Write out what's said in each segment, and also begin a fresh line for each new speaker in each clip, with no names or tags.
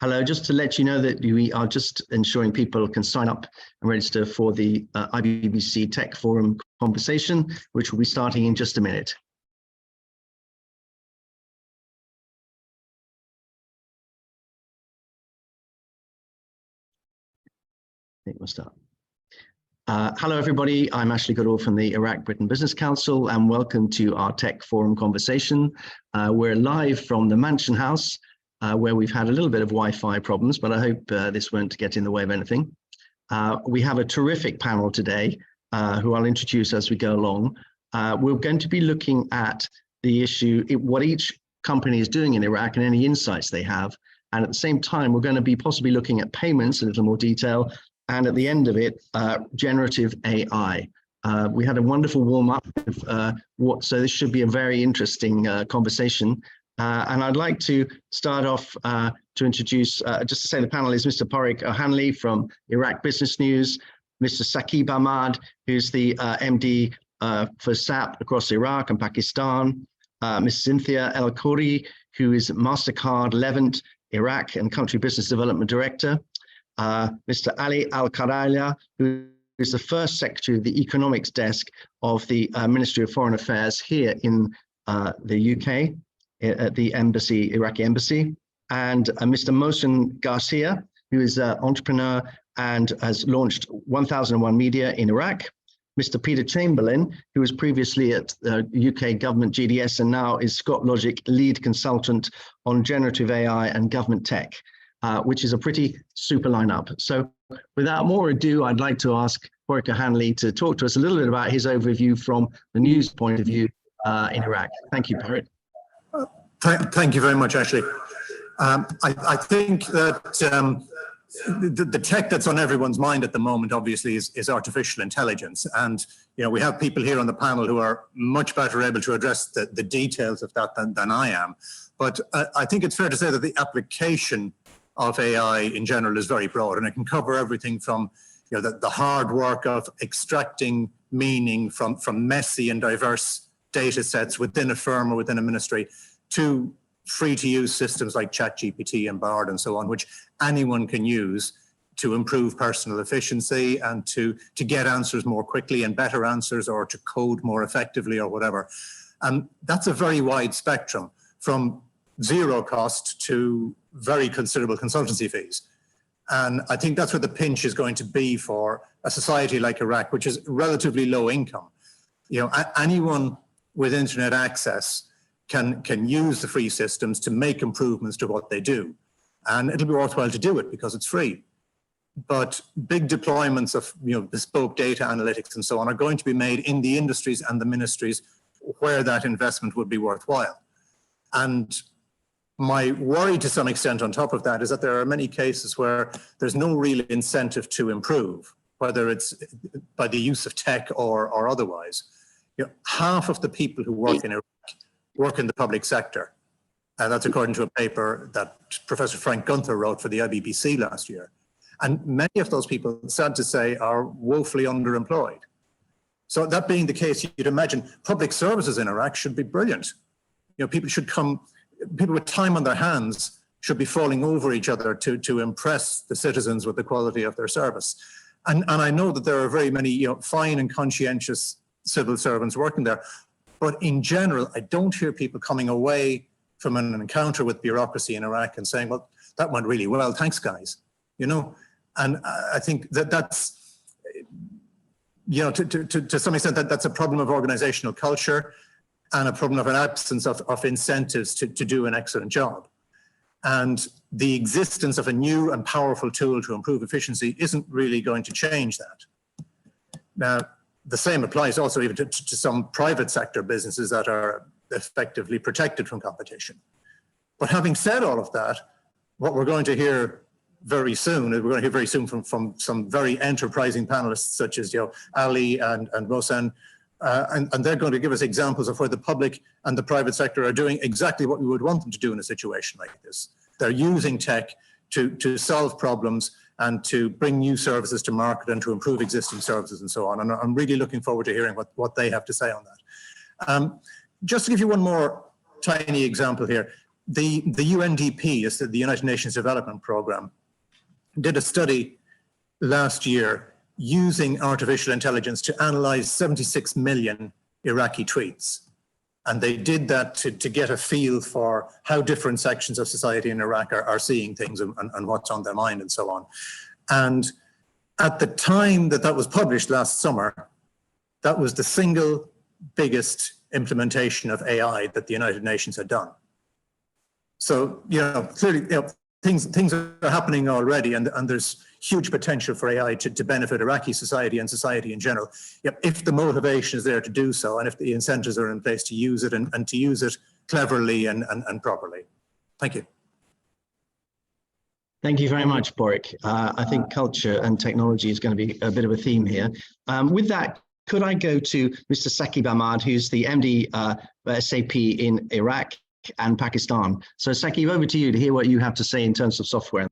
Hello, just to let you know that we are just ensuring people can sign up and register for the IBBC Tech Forum conversation, which will be starting in just a minute. It will start. Hello, everybody. I'm Goodall from the Iraq-Britain Business Council, and welcome to our Tech Forum conversation. We're live from the Mansion House, where we've had a little bit of Wi-Fi problems, but I hope this won't get in the way of anything. We have a terrific panel today, who I'll introduce as we go along. We're going to be looking at the issue, what each company is doing in Iraq and any insights they have. And at the same time, we're going to be possibly looking at payments in a little more detail. And at the end of it, generative AI. We had a wonderful warm-up, so this should be a very interesting conversation. And I'd like to start off to introduce, just to say the panel is Mr. Padraig from Iraq Business News, Mr. Saquib Ahmed, who's the MD for SAP across Iraq and Pakistan, Ms. Cynthia Khoury, who is Mastercard Levant, Iraq and Country Business Development Director, Mr. Al-Khairalla, who is the first Secretary of the Economics Desk of the Ministry of Foreign Affairs here in the UK, at the embassy, Iraqi embassy, and Mr. Mohsen Garcia, who is an entrepreneur and has launched 1001 Media in Iraq, Mr. Peter Chamberlin, who was previously at UK government GDS and now is Scott Logic lead consultant on generative AI and government tech, which is a pretty super lineup. So without more ado, I'd like to ask Padraig to talk to us a little bit about his overview from the news point of view in Iraq. Thank you, Padraig.
Thank you very much, Ashley. I think that the tech that's on everyone's mind at the moment, obviously, is artificial intelligence. And we have people here on the panel who are much better able to address the details of that than I am. But I think it's fair to say that the application of AI in general is very broad, and it can cover everything from the hard work of extracting meaning from messy and diverse data sets within a firm or within a ministry, to free-to-use systems like ChatGPT and Bard and so on, which anyone can use to improve personal efficiency and to get answers more quickly and better answers, or to code more effectively or whatever. And that's a very wide spectrum, from zero cost to very considerable consultancy fees. And I think that's where the pinch is going to be for a society like Iraq, which is relatively low income. Anyone with internet access can use the free systems to make improvements to what they do. And it'll be worthwhile to do it because it's free. But big deployments of bespoke data analytics and so on are going to be made in the industries and the ministries where that investment would be worthwhile. And my worry to some extent on top of that is that there are many cases where there's no real incentive to improve, whether it's by the use of tech or otherwise. Half of the people who work in Iraq work in the public sector. And that's according to a paper that Professor Frank Gunther wrote for the IBBC last year. And many of those people, sad to say, are woefully underemployed. So that being the case, you'd imagine public services in Iraq should be brilliant. People with time on their hands should be falling over each other to impress the citizens with the quality of their service. And I know that there are very many fine and conscientious civil servants working there. But in general, I don't hear people coming away from an encounter with bureaucracy in Iraq and saying, well, that went really well, thanks, guys. And I think that's, to some extent, that's a problem of organizational culture and a problem of an absence of incentives to do an excellent job. And the existence of a new and powerful tool to improve efficiency isn't really going to change that. Now, the same applies also even to some private sector businesses that are effectively protected from competition. But having said all of that, what we're going to hear very soon from some very enterprising panelists such as Ali and Mohsen, and they're going to give us examples of where the public and the private sector are doing exactly what we would want them to do in a situation like this. They're using tech to solve problems and to bring new services to market and to improve existing services and so on. And I'm really looking forward to hearing what they have to say on that. Just to give you one more tiny example here, the UNDP, is the United Nations Development Programme, did a study last year using artificial intelligence to analyze 76 million Iraqi tweets. And they did that to get a feel for how different sections of society in Iraq are seeing things and what's on their mind and so on. And at the time that was published last summer, that was the single biggest implementation of AI that the United Nations had done. So, clearly, things are happening already, and there's huge potential for AI to benefit Iraqi society and society in general, if the motivation is there to do so, and if the incentives are in place to use it and to use it cleverly and properly. Thank you.
Thank you very much, Padraig. I think culture and technology is going to be a bit of a theme here. With that, could I go to Mr. Saquib Ahmed, who's the MD SAP in Iraq and Pakistan. So Saquib, over to you to hear what you have to say in terms of software.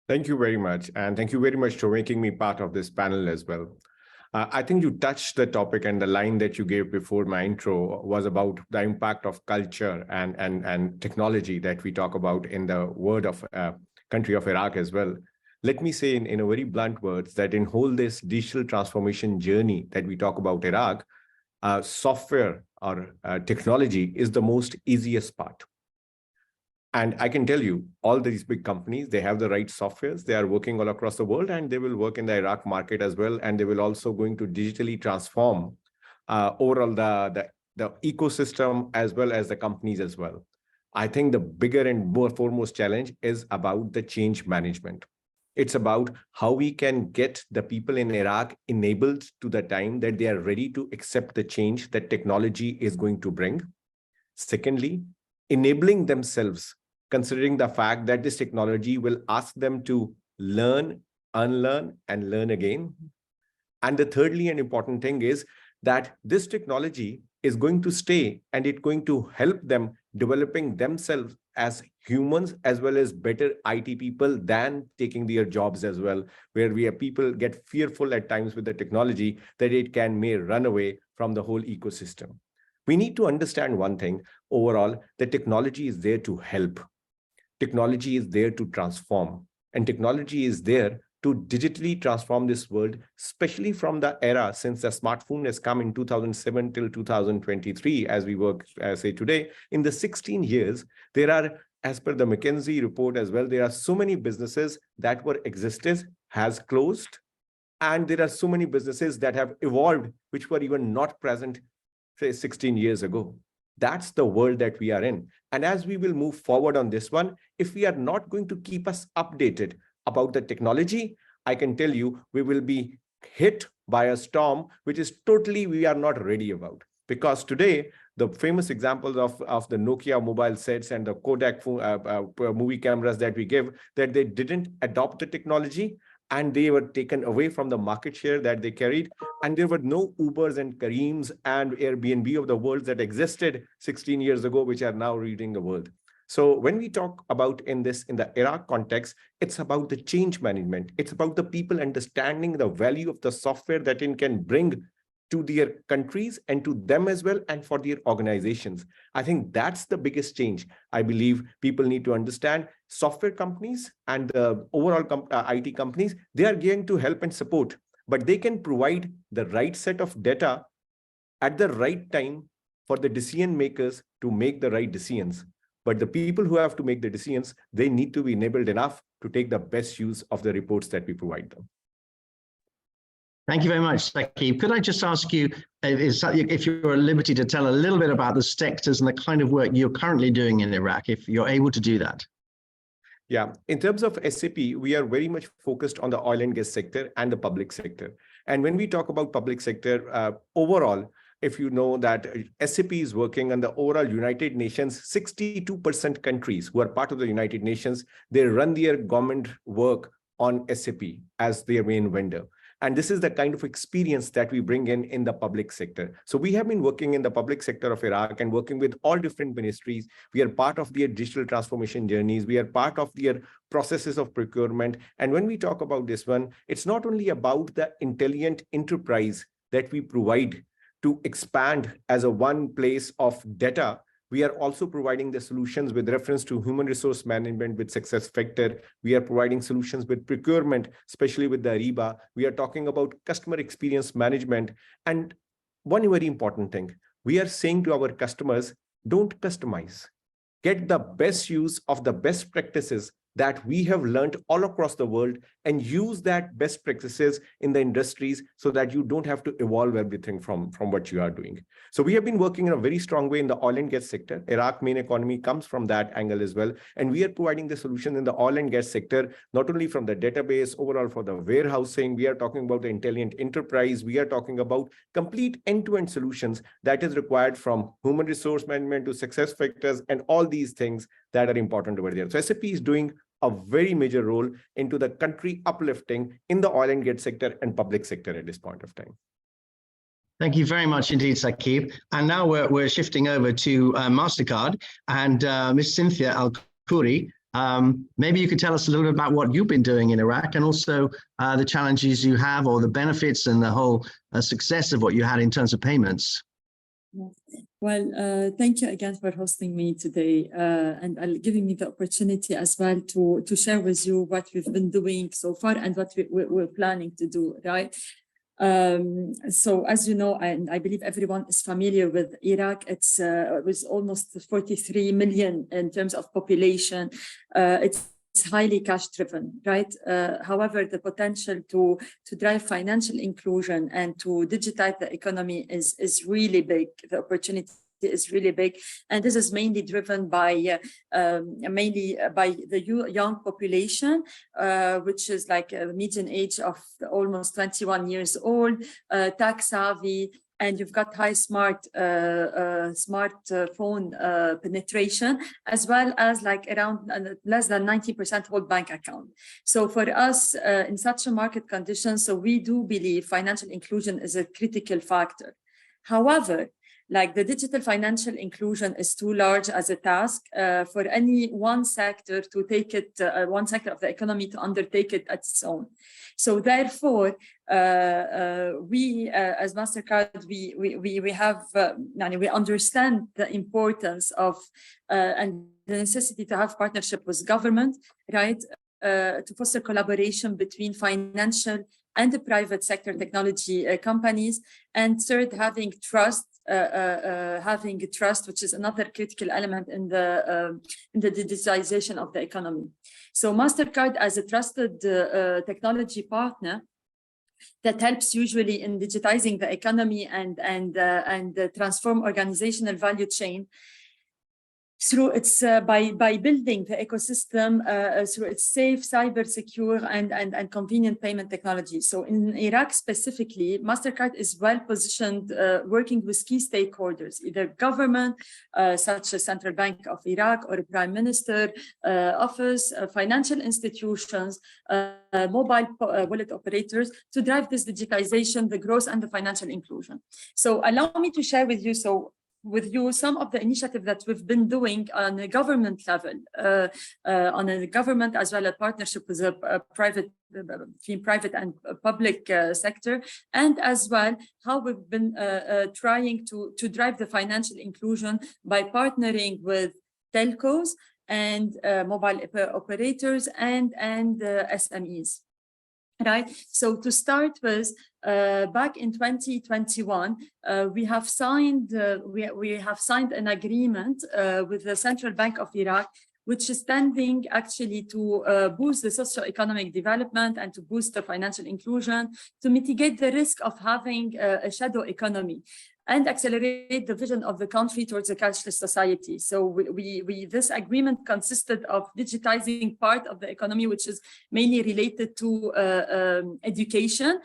Thank you very much. And thank you very much for making me part of this panel as well. I think you touched the topic, and the line that you gave before my intro was about the impact of culture and technology that we talk about in the world of country of Iraq as well. Let me say in a very blunt words that in whole this digital transformation journey that we talk about Iraq, software or technology is the most easiest part. And I can tell you, all these big companies, they have the right softwares. They are working all across the world, and they will work in the Iraq market as well. And they will also going to digitally transform overall the ecosystem as well as the companies as well. I think the bigger and more foremost challenge is about the change management. It's about how we can get the people in Iraq enabled to the time that they are ready to accept the change that technology is going to bring. Secondly, enabling themselves, considering the fact that this technology will ask them to learn, unlearn, and learn again. And the thirdly and important thing is that this technology is going to stay, and it's going to help them developing themselves as humans as well as better IT people than taking their jobs as well, where people get fearful at times with the technology that it may run away from the whole ecosystem. We need to understand one thing overall, that technology is there to help. Technology is there to transform, and technology is there to digitally transform this world, especially from the era since the smartphone has come in 2007 till 2023, as we work, say today. In the 16 years, there are, as per the McKinsey report as well, there are so many businesses that were existed, has closed, and there are so many businesses that have evolved, which were even not present, say, 16 years ago. That's the world that we are in. And as we will move forward on this one, if we are not going to keep us updated about the technology, I can tell you we will be hit by a storm, which is totally we are not ready about. Because today, the famous examples of the Nokia mobile sets and the Kodak movie cameras that we give, that they didn't adopt the technology, and they were taken away from the market share that they carried. And there were no Ubers and Kareems and Airbnb of the world that existed 16 years ago, which are now reading the world. So when we talk about in the Iraq context, it's about the change management. It's about the people understanding the value of the software that it can bring to their countries and to them as well, and for their organizations. I think that's the biggest change. I believe people need to understand software companies and the overall IT companies, they are going to help and support, but they can provide the right set of data at the right time for the decision makers to make the right decisions. But the people who have to make the decisions, they need to be enabled enough to take the best use of the reports that we provide them.
Thank you very much, Saquib. Could I just ask you if you're at liberty to tell a little bit about the sectors and the kind of work you're currently doing in Iraq, if you're able to do that?
Yeah, in terms of SAP, we are very much focused on the oil and gas sector and the public sector. And when we talk about public sector, overall, if you know that SAP is working on the overall United Nations, 62% countries who are part of the United Nations, they run their government work on SAP as their main vendor. And this is the kind of experience that we bring in the public sector. So we have been working in the public sector of Iraq and working with all different ministries. We are part of their digital transformation journeys. We are part of their processes of procurement. And when we talk about this one, it's not only about the intelligent enterprise that we provide to expand as a one place of data We are also providing the solutions with reference to human resource management with success factor. We are providing solutions with procurement, especially with the Ariba. We are talking about customer experience management. And one very important thing, we are saying to our customers, don't customize. Get the best use of the best practices that we have learned all across the world and use that best practices in the industries so that you don't have to evolve everything from what you are doing. So we have been working in a very strong way in the oil and gas sector. Iraq main economy comes from that angle as well. And we are providing the solution in the oil and gas sector, not only from the database, overall for the warehousing, we are talking about the intelligent enterprise, we are talking about complete end-to-end solutions that is required from human resource management to success factors and all these things that are important over there. So SAP is doing a very major role into the country uplifting in the oil and gas sector and public sector at this point of time.
Thank you very much indeed, Saquib. And now we're shifting over to Mastercard and Ms. Cynthia Khoury. Maybe you could tell us a little bit about what you've been doing in Iraq and also the challenges you have or the benefits and the whole success of what you had in terms of payments.
Well, thank you again for hosting me today and giving me the opportunity as well to share with you what we've been doing so far and what we're planning to do, right? So as you know, and I believe everyone is familiar with Iraq, it's with almost 43 million in terms of population. It's highly cash driven, right? However, the potential to drive financial inclusion and to digitize the economy is really big. The opportunity is really big, and this is mainly driven by the young population, which is like a median age of almost 21 years old, tech savvy, and you've got high smartphone penetration, as well as like around less than 90% hold bank account. So for us, in such a market condition, so we do believe financial inclusion is a critical factor. However, like the digital financial inclusion is too large as a task for any one sector to take it, one sector of the economy to undertake it at its own. So therefore, we as Mastercard, we understand the importance of and the necessity to have partnership with government, right, to foster collaboration between financial and the private sector technology companies, and third, having trust, which is another critical element in the digitization of the economy. So Mastercard, as a trusted technology partner that helps usually in digitizing the economy and transform organizational value chain, through its by building the ecosystem through its safe, cyber secure and convenient payment technology. So in Iraq specifically, Mastercard is well positioned working with key stakeholders, either government such as Central Bank of Iraq or Prime Minister office, financial institutions, mobile wallet operators to drive this digitization, the growth and the financial inclusion. So allow me to share with you some of the initiatives that we've been doing on a government level, on a government as well as partnership with a private and public sector, and as well how we've been trying to drive the financial inclusion by partnering with telcos and mobile operators and SMEs. Right. So to start with, back in 2021, we have signed an agreement with the Central Bank of Iraq, which is tending actually to boost the socio-economic development and to boost the financial inclusion, to mitigate the risk of having a shadow economy, and accelerate the vision of the country towards a cashless society. So this agreement consisted of digitizing part of the economy, which is mainly related to education.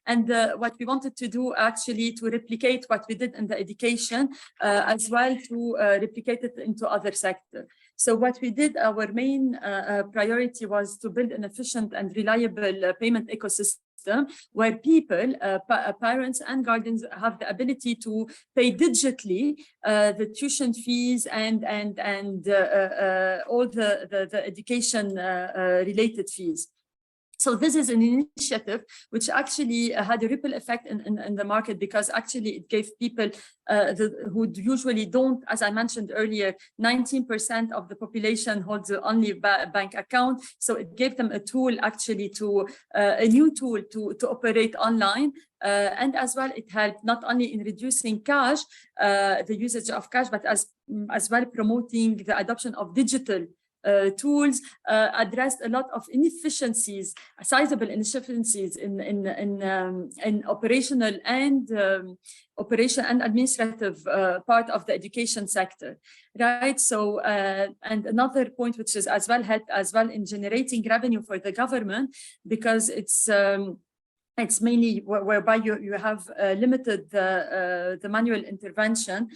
And what we wanted to do actually to replicate what we did in the education as well to replicate it into other sectors. So what we did, our main priority was to build an efficient and reliable payment ecosystem where people, parents and guardians have the ability to pay digitally the tuition fees and all the education related fees. So this is an initiative which actually had a ripple effect in the market, because actually it gave people who usually don't, as I mentioned earlier, 19% of the population holds only bank account. So it gave them a tool actually a new tool to operate online. And as well, it helped not only in reducing cash, the usage of cash, but as well promoting the adoption of digital tools, addressed a lot of inefficiencies, sizable inefficiencies in operational and administrative part of the education sector, right? So, and another point which is as well helped as well in generating revenue for the government, because it's mainly whereby you have limited the manual intervention.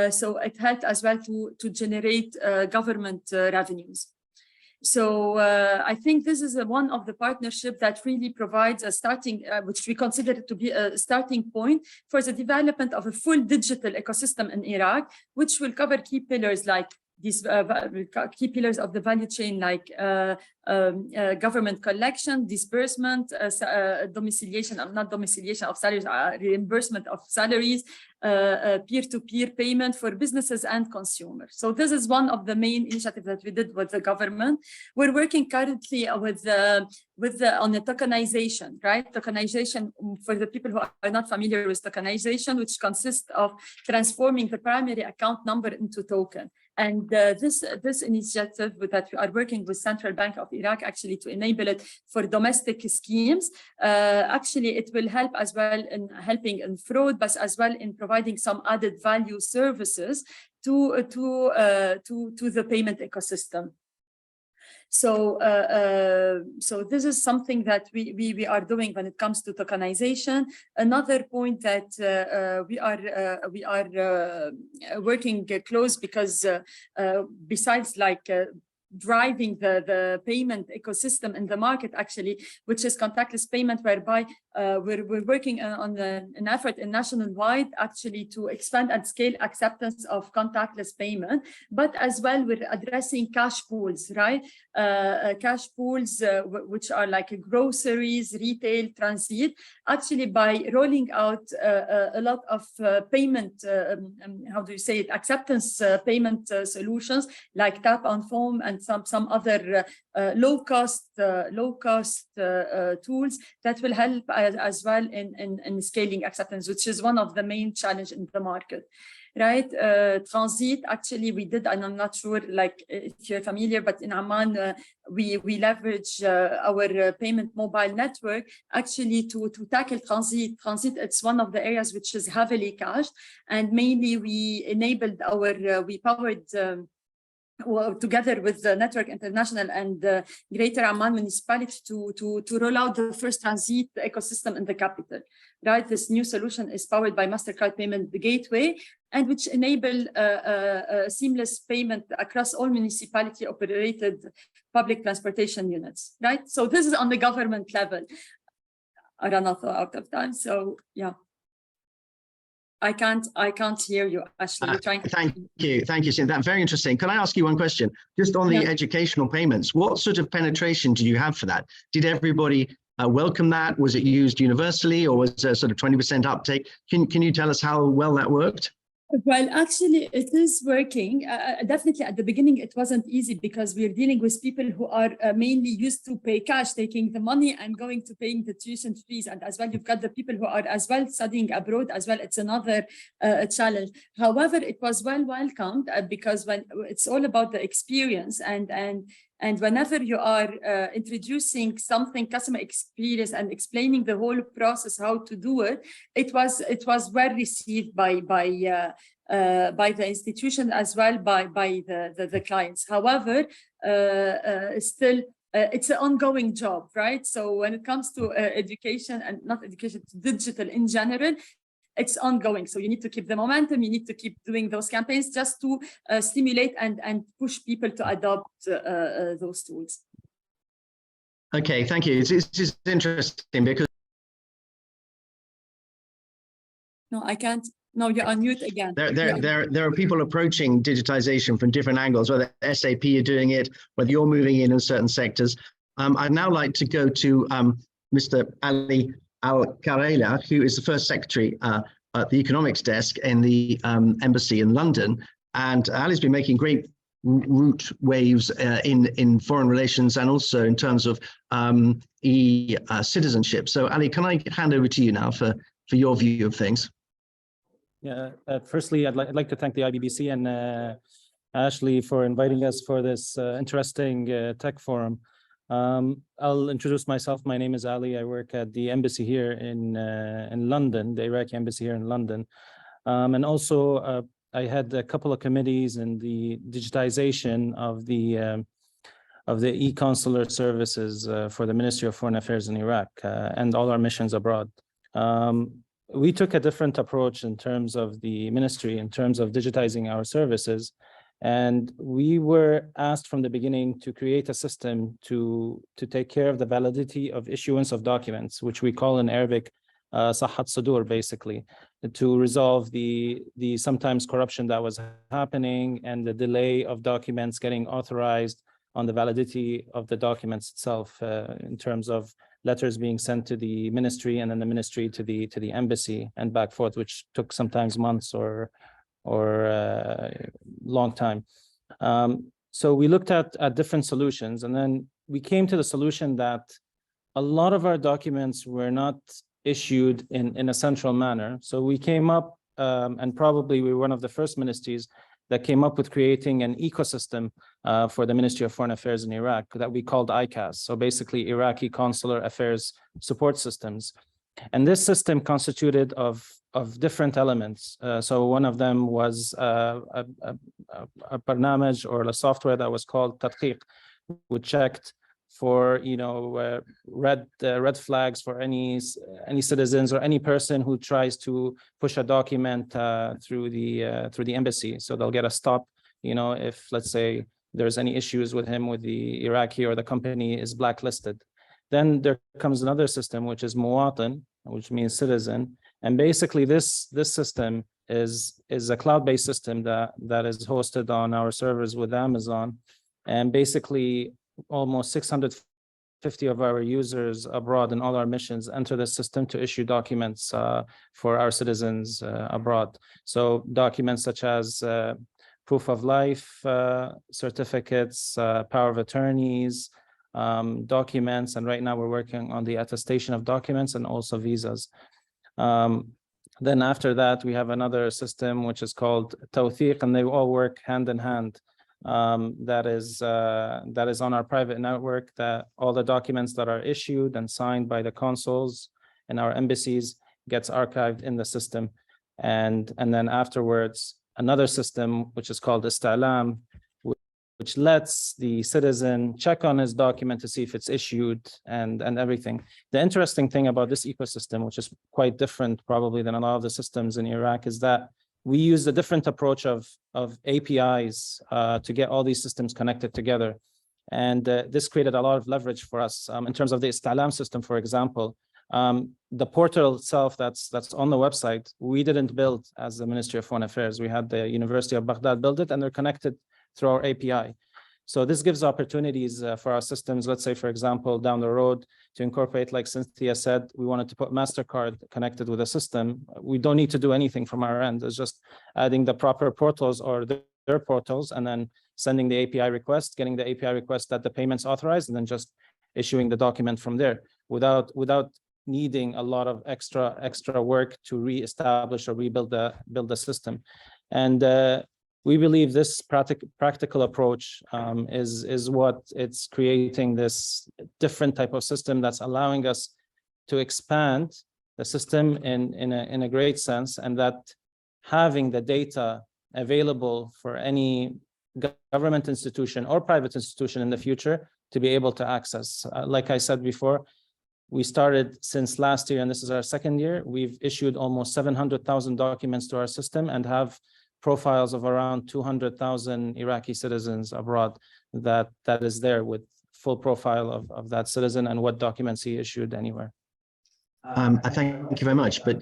So it helped as well to generate government revenues. So I think this is one of the partnerships that really provides a starting, which we consider to be a starting point for the development of a full digital ecosystem in Iraq, which will cover key pillars like these key pillars of the value chain, like government collection, disbursement, domiciliation of salaries, reimbursement of salaries, peer-to-peer payment for businesses and consumers. So this is one of the main initiatives that we did with the government. We're working currently on the tokenization, right? Tokenization, for the people who are not familiar with tokenization, which consists of transforming the primary account number into token. And this initiative that we are working with Central Bank of Iraq actually to enable it for domestic schemes. Actually, it will help as well in helping in fraud, but as well in providing some added value services to the payment ecosystem. So, so this is something that we are doing when it comes to tokenization. Another point that we are working close, because besides like driving the payment ecosystem in the market, actually, which is contactless payment, whereby we're working on an effort in national-wide actually to expand and scale acceptance of contactless payment, but as well we're addressing cash pools, right? Cash pools, which are like groceries, retail, transit, actually by rolling out a lot of payment, how do you say it, acceptance payment solutions like tap on phone and some other low-cost tools that will help as well in scaling acceptance, which is one of the main challenges in the market, right? Transit, actually, we did, and I'm not sure like if you're familiar, but in Amman, we leverage our payment mobile network actually to tackle transit. Transit, it's one of the areas which is heavily cashed, and mainly we enabled we powered together with the Network International and Greater Amman Municipality to roll out the first transit ecosystem in the capital, right? This new solution is powered by Mastercard Payment Gateway, and which enable seamless payment across all municipality operated public transportation units, right? So this is on the government level. I run out of time, so yeah. I can't hear you, Ashley. You're trying to...
Thank you, Cynthia. Very interesting. Can I ask you one question? Just on the educational payments, what sort of penetration do you have for that? Did everybody welcome that? Was it used universally, or was there sort of 20% uptake? Can you tell us how well that worked?
Well, actually, it is working. Definitely at the beginning, it wasn't easy because we're dealing with people who are mainly used to pay cash, taking the money and going to paying the tuition fees. And as well, you've got the people who are as well studying abroad as well. It's another challenge. However, it was well welcomed because when it's all about the experience and whenever you are introducing something, customer experience, and explaining the whole process, how to do it, it was well received by the institution as well by the clients. However, still, it's an ongoing job, right? So when it comes to education, and not education, digital in general, it's ongoing. So you need to keep the momentum, you need to keep doing those campaigns just to stimulate and push people to adopt those tools.
Okay, thank you. It's just interesting because...
No, I can't. No, you're on mute again.
There are people approaching digitization from different angles, whether SAP are doing it, whether you're moving in certain sectors. I'd now like to go to Mr. Ali Al-Khairalla, who is the first secretary at the economics desk in the embassy in London. And Ali's been making great root waves in foreign relations and also in terms of citizenship. So Ali, can I hand over to you now for your view of things?
Yeah, firstly, I'd like to thank the IBBC and Ashley for inviting us for this interesting tech forum. I'll introduce myself. My name is Ali. I work at the embassy here in London, the Iraqi embassy here in London. And also I had a couple of committees in the digitization of the e-consular services for the Ministry of Foreign Affairs in Iraq and all our missions abroad. We took a different approach in terms of the ministry, in terms of digitizing our services. And we were asked from the beginning to create a system to take care of the validity of issuance of documents, which we call in Arabic, Sahat Sudur, basically, to resolve the sometimes corruption that was happening and the delay of documents getting authorized on the validity of the documents itself in terms of letters being sent to the ministry and then the ministry to the embassy and back forth, which took sometimes months or long time. So we looked at different solutions, and then we came to the solution that a lot of our documents were not issued in a central manner. So we came up, and probably we were one of the first ministries that came up with creating an ecosystem for the Ministry of Foreign Affairs in Iraq that we called ICAS. So basically Iraqi Consular Affairs Support Systems. And this system constituted of different elements. So one of them was a barnamij or a software that was called Tadqiq, which checked for red flags for any citizens or any person who tries to push a document through the embassy. So they'll get a stop, if let's say there's any issues with him with the Iraqi or the company is blacklisted. Then there comes another system, which is Muwatin, which means citizen. And basically this system is a cloud-based system that is hosted on our servers with Amazon. And basically almost 650 of our users abroad in all our missions enter the system to issue documents for our citizens abroad. So documents such as proof of life, certificates, power of attorneys, documents, and right now we're working on the attestation of documents and also visas. Then after that, we have another system which is called Tawthiq, and they all work hand in hand. That is on our private network, that all the documents that are issued and signed by the consuls in our embassies gets archived in the system. And then afterwards, another system which is called Ista'lam, which lets the citizen check on his document to see if it's issued and everything. The interesting thing about this ecosystem, which is quite different probably than a lot of the systems in Iraq, is that we use a different approach of APIs to get all these systems connected together. And this created a lot of leverage for us in terms of the Ista'lam system, for example. The portal itself that's on the website, we didn't build as the Ministry of Foreign Affairs. We had the University of Baghdad build it, and they're connected through our API. So this gives opportunities for our systems. Let's say, for example, down the road to incorporate, like Cynthia said, we wanted to put Mastercard connected with a system. We don't need to do anything from our end. It's just adding the proper portals or their portals and then sending the API request, getting the API request that the payment's authorized, and then just issuing the document from there without needing a lot of extra work to reestablish or rebuild the system. And we believe this practical approach is what it's creating this different type of system that's allowing us to expand the system in a great sense, and that having the data available for any government institution or private institution in the future to be able to access. Like I said before, we started since last year, and this is our second year. We've issued almost 700,000 documents to our system and have profiles of around 200,000 Iraqi citizens abroad that is there with full profile of that citizen and what documents he issued anywhere.
I thank you very much, but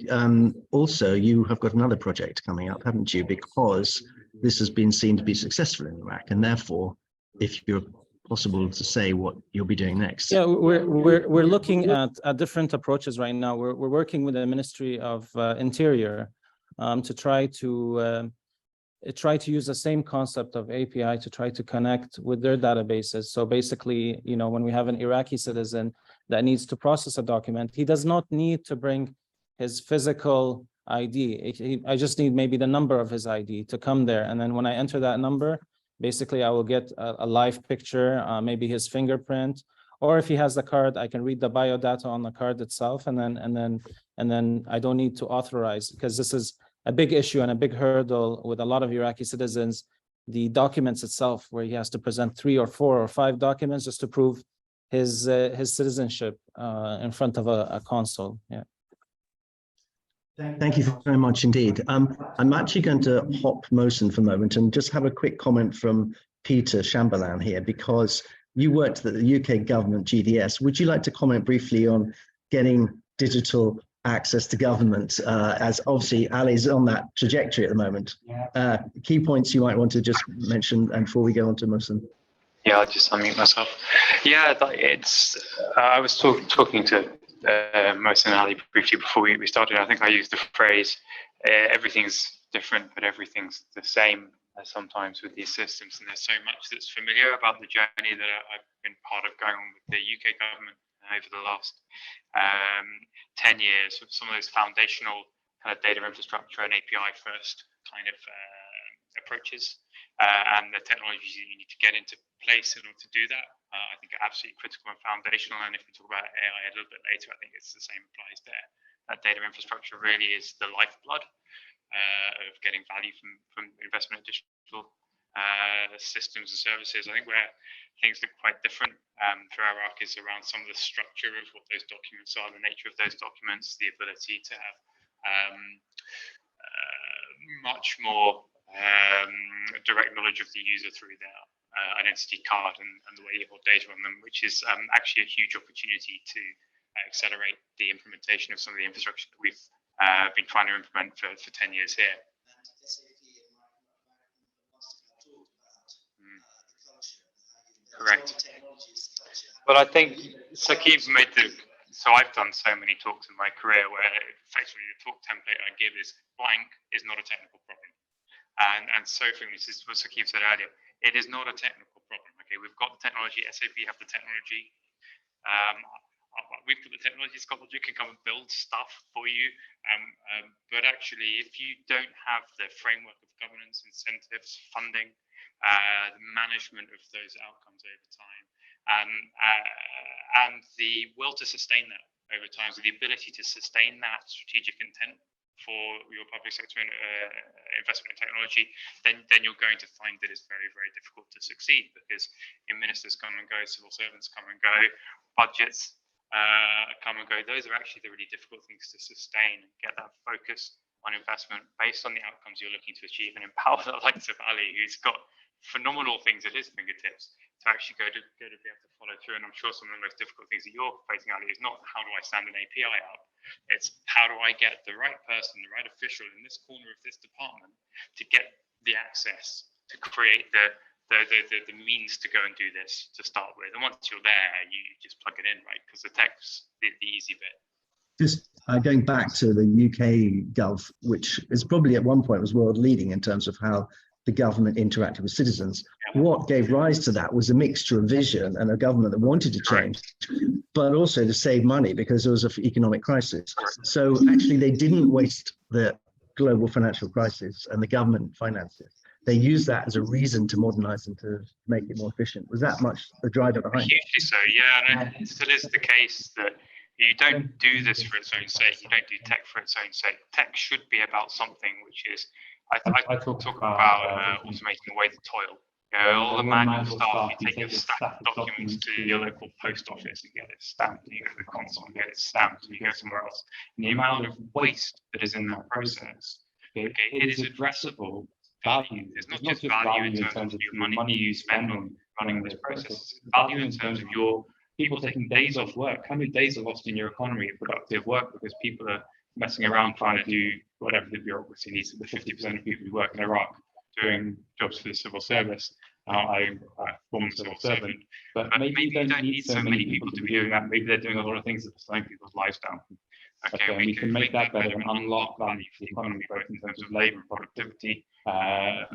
also you have got another project coming up, haven't you? Because this has been seen to be successful in Iraq, and therefore, if you're possible to say what you'll be doing next?
Yeah, we're looking at different approaches right now. We're working with the Ministry of Interior to try to use the same concept of API to try to connect with their databases. So basically, you know, when we have an Iraqi citizen that needs to process a document, he does not need to bring his physical ID. I just need maybe the number of his ID to come there. And then when I enter that number, basically I will get a live picture, maybe his fingerprint, or if he has the card, I can read the biodata on the card itself. And then I don't need to authorize, because this is a big issue and a big hurdle with a lot of Iraqi citizens, the documents itself, where he has to present 3 or 4 or 5 documents just to prove his citizenship in front of a consul. Yeah.
Thank you very much indeed. I'm actually going to hop Mohsen for a moment and just have a quick comment from Peter Chamberlin here, because you worked at the UK government GDS. Would you like to comment briefly on getting digital access to government, as obviously Ali's on that trajectory at the moment? Key points you might want to just mention and before we go on to Mohsen.
Yeah, I'll just unmute myself. Yeah, it's. I was talking to Mohsen and Ali briefly before we started. I think I used the phrase, everything's different, but everything's the same sometimes with these systems. And there's so much that's familiar about the journey that I've been part of going on with the UK government over the last 10 years, with some of those foundational kind of data infrastructure and API first kind of approaches, and the technologies you need to get into place in order to do that. I think are absolutely critical and foundational. And if we talk about AI a little bit later, I think it's the same applies there. That data infrastructure really is the lifeblood of getting value from investment in digital systems and services. I think where things look quite different for Iraq is around some of the structure of what those documents are, the nature of those documents, the ability to have much more direct knowledge of the user through their identity card and the way you hold data on them, which is actually a huge opportunity to accelerate the implementation of some of the infrastructure that we've been trying to implement for 10 years here. Correct. Well, I think Saquib made so I've done so many talks in my career where effectively the talk template I give is blank is not a technical problem. And so for me, this is what Saquib said earlier, it is not a technical problem. Okay, we've got the technology, SAP have the technology. We've got the technology, Scotland can come and build stuff for you. But actually, if you don't have the framework of governance, incentives, funding, the management of those outcomes over time, and the will to sustain that over time, so the ability to sustain that strategic intent for your public sector investment in technology, then you're going to find that it's very, very difficult to succeed, because your ministers come and go, civil servants come and go, budgets come and go. Those are actually the really difficult things to sustain and get that focus on investment based on the outcomes you're looking to achieve, and empower the likes of Ali, who's got phenomenal things at his fingertips to actually go to be able to follow through. And I'm sure some of the most difficult things that you're facing, Ali, is not how do I stand an API up, it's how do I get the right person, the right official in this corner of this department to get the access to create the means to go and do this to start with. And once you're there, you just plug it in, right? Because the tech's the easy bit.
Just going back to the UK Gulf, which is probably at one point was world leading in terms of how the government interacted with citizens. What gave rise to that was a mixture of vision and a government that wanted to change, but also to save money because there was an economic crisis. So actually they didn't waste the global financial crisis and the government finances. They used that as a reason to modernize and to make it more efficient. Was that much the driver behind it?
Hugely so, yeah. And it still is the case that you don't do this for its own sake. You don't do tech for its own sake. Tech should be about something which is, I talk about automating away the toil. You know, all the manual stuff, you take your stack of documents to your local post office and get it stamped, you go to the consul and get it stamped, and you go somewhere else. And the amount of waste that is in that process, it is addressable value. There's not just value in terms of your money you spend on running this process, it's value in terms of your people taking days off work. How many days are lost in your economy of productive work because people are messing around trying to do whatever the bureaucracy needs, the 50% of people who work in Iraq doing jobs for the civil service.
I former civil servant, but maybe you don't need so many people to be doing that. Maybe they're doing a lot of things that are slowing people's lives down. Okay, and we can make that better and unlock value for the economy, both in terms of labour and productivity,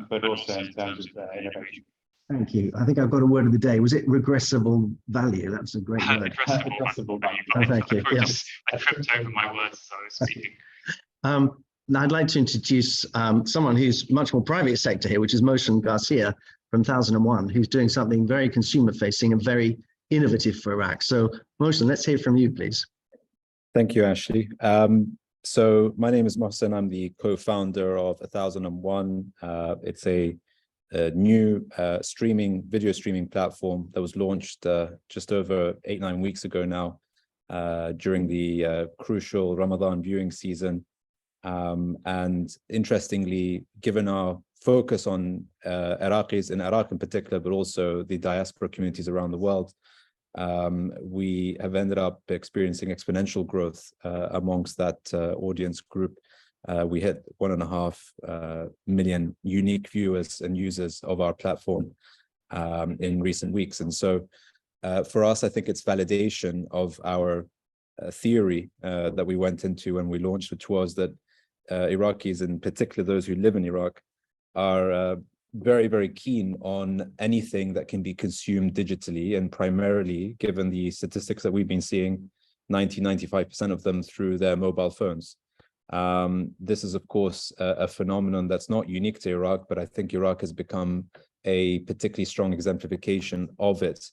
but also in terms of innovation.
Thank you. I think I've got a word of the day. Was it regressible value? That's a great word.
Addressable value.
Oh, thank you. Yes.
I tripped over my words as I was speaking.
Now I'd like to introduce someone who's much more private sector here, which is Mohsen Garcia from 1001, who's doing something very consumer facing and very innovative for Iraq. So Mohsen, let's hear from you, please.
Thank you, Ashley. So my name is Mohsen. I'm the co-founder of 1001. It's a new video streaming platform that was launched just over 8-9 weeks ago now, during the crucial Ramadan viewing season. And interestingly, given our focus on Iraqis in Iraq in particular, but also the diaspora communities around the world, we have ended up experiencing exponential growth amongst that audience group. We hit 1.5 million unique viewers and users of our platform in recent weeks. And so for us, I think it's validation of our theory that we went into when we launched, which was that Iraqis, in particular those who live in Iraq, are very, very keen on anything that can be consumed digitally, and primarily, given the statistics that we've been seeing, 90-95% of them through their mobile phones. This is, of course, a phenomenon that's not unique to Iraq, but I think Iraq has become a particularly strong exemplification of it,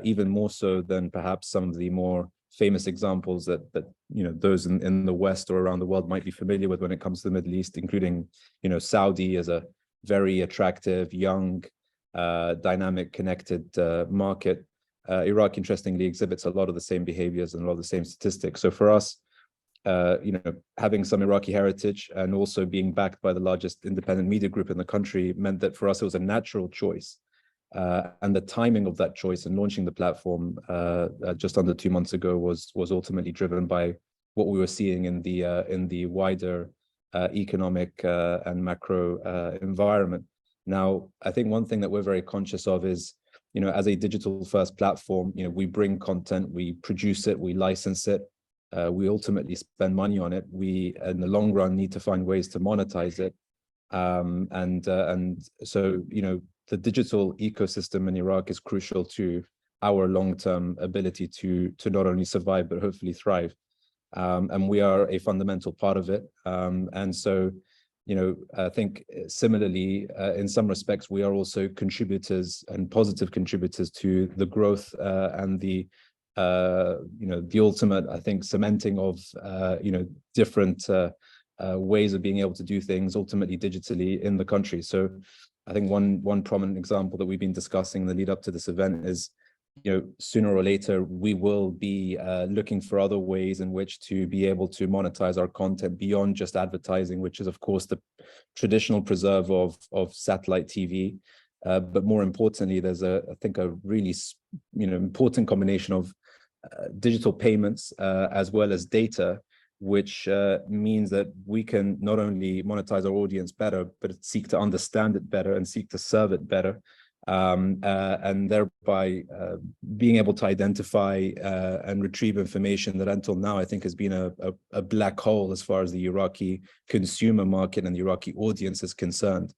even more so than perhaps some of the more famous examples that those in the West or around the world might be familiar with when it comes to the Middle East, including Saudi as a very attractive, young, dynamic, connected market. Iraq, interestingly, exhibits a lot of the same behaviors and a lot of the same statistics. So for us, having some Iraqi heritage and also being backed by the largest independent media group in the country meant that for us it was a natural choice. And the timing of that choice in launching the platform just under 2 months ago was ultimately driven by what we were seeing in the wider economic and macro environment. Now, I think one thing that we're very conscious of is, as a digital first platform, we bring content, we produce it, we license it, we ultimately spend money on it. We, in the long run, need to find ways to monetize it. And so, the digital ecosystem in Iraq is crucial to our long-term ability to not only survive, but hopefully thrive. And we are a fundamental part of it. And so, I think similarly, in some respects, we are also contributors and positive contributors to the growth and the ultimate, I think, cementing of, different ways of being able to do things ultimately digitally in the country. So I think one prominent example that we've been discussing in the lead up to this event is, sooner or later, we will be looking for other ways in which to be able to monetize our content beyond just advertising, which is, of course, the traditional preserve of satellite TV. But more importantly, there's I think a really, important combination of digital payments as well as data, which means that we can not only monetize our audience better, but seek to understand it better and seek to serve it better. And thereby being able to identify and retrieve information that until now I think has been a black hole as far as the Iraqi consumer market and the Iraqi audience is concerned.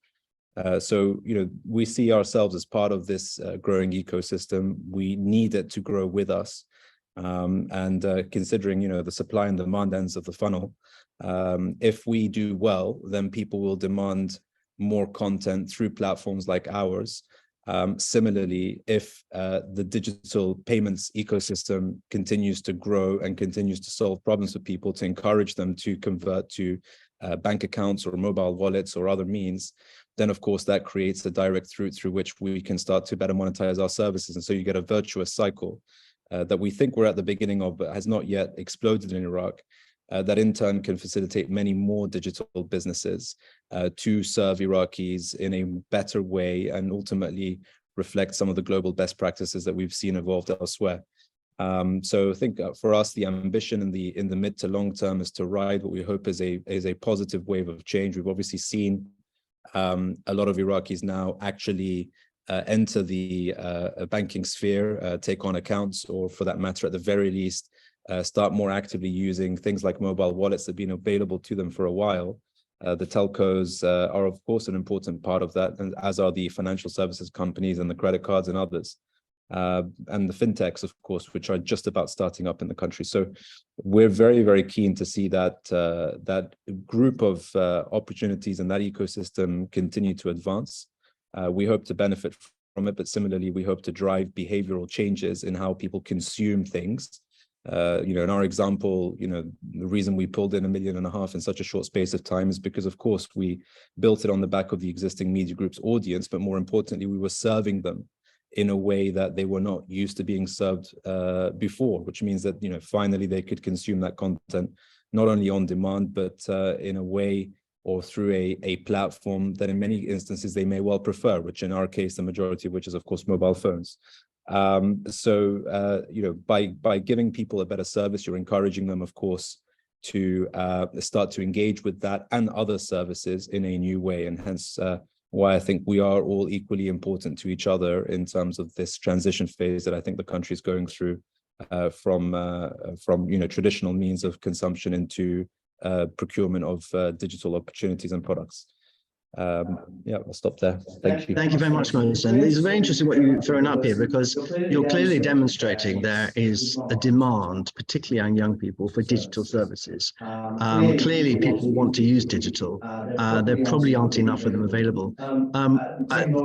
So, we see ourselves as part of this growing ecosystem. We need it to grow with us. And considering, the supply and demand ends of the funnel, if we do well, then people will demand more content through platforms like ours. Similarly, if the digital payments ecosystem continues to grow and continues to solve problems for people, to encourage them to convert to bank accounts or mobile wallets or other means, then of course that creates a direct route through which we can start to better monetize our services. And so you get a virtuous cycle that we think we're at the beginning of, but has not yet exploded in Iraq, that in turn can facilitate many more digital businesses to serve Iraqis in a better way and ultimately reflect some of the global best practices that we've seen evolved elsewhere. So I think for us, the ambition in the mid to long term is to ride what we hope is a positive wave of change. We've obviously seen a lot of Iraqis now actually enter the banking sphere, take on accounts, or for that matter, at the very least, start more actively using things like mobile wallets that have been available to them for a while. The telcos are, of course, an important part of that, and as are the financial services companies and the credit cards and others. And the fintechs, of course, which are just about starting up in the country. So we're very, very keen to see that that group of opportunities and that ecosystem continue to advance. We hope to benefit from it, but similarly, we hope to drive behavioral changes in how people consume things. In our example, the reason we pulled in $1.5 million in such a short space of time is because, of course, we built it on the back of the existing media group's audience, but more importantly, we were serving them in a way that they were not used to being served before, which means that, finally they could consume that content, not only on demand, but in a way or through a platform that in many instances they may well prefer, which in our case, the majority of which is, of course, mobile phones. By giving people a better service, you're encouraging them, of course, to start to engage with that and other services in a new way, and hence why I think we are all equally important to each other in terms of this transition phase that I think the country is going through from traditional means of consumption into procurement of digital opportunities and products. I'll stop there. Thank you.
Thank you very much, Mohsen. It's very interesting what you've thrown up here, because you're clearly demonstrating there is a demand, particularly on young people, for digital services. Clearly, people want to use digital. There probably aren't enough of them available.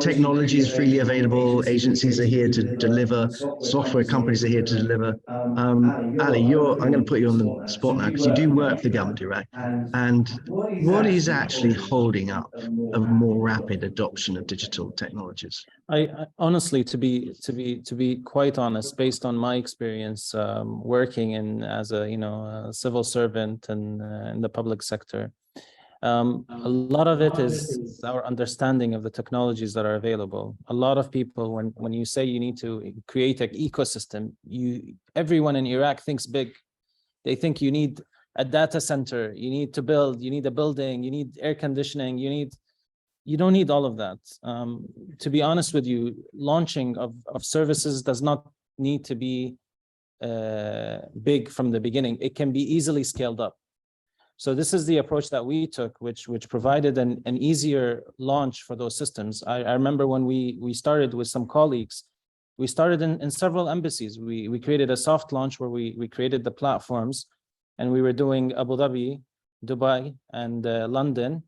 Technology is freely available. Agencies are here to deliver. Software companies are here to deliver. Ali, I'm going to put you on the spot now, because you do work for the government, Iraq. And what is actually holding up a more rapid adoption of digital technologies?
I honestly, to be quite honest, based on my experience working as a civil servant and in the public sector, a lot of it is our understanding of the technologies that are available. A lot of people, when you say you need to create an ecosystem, everyone in Iraq thinks big. They think you need a data center, you need a building, you need air conditioning, you don't need all of that. To be honest with you, launching of services does not need to be big from the beginning. It can be easily scaled up. So this is the approach that we took, which provided an easier launch for those systems. I remember when we started with some colleagues, we started in several embassies. We created a soft launch where we created the platforms, and we were doing Abu Dhabi, Dubai, and London,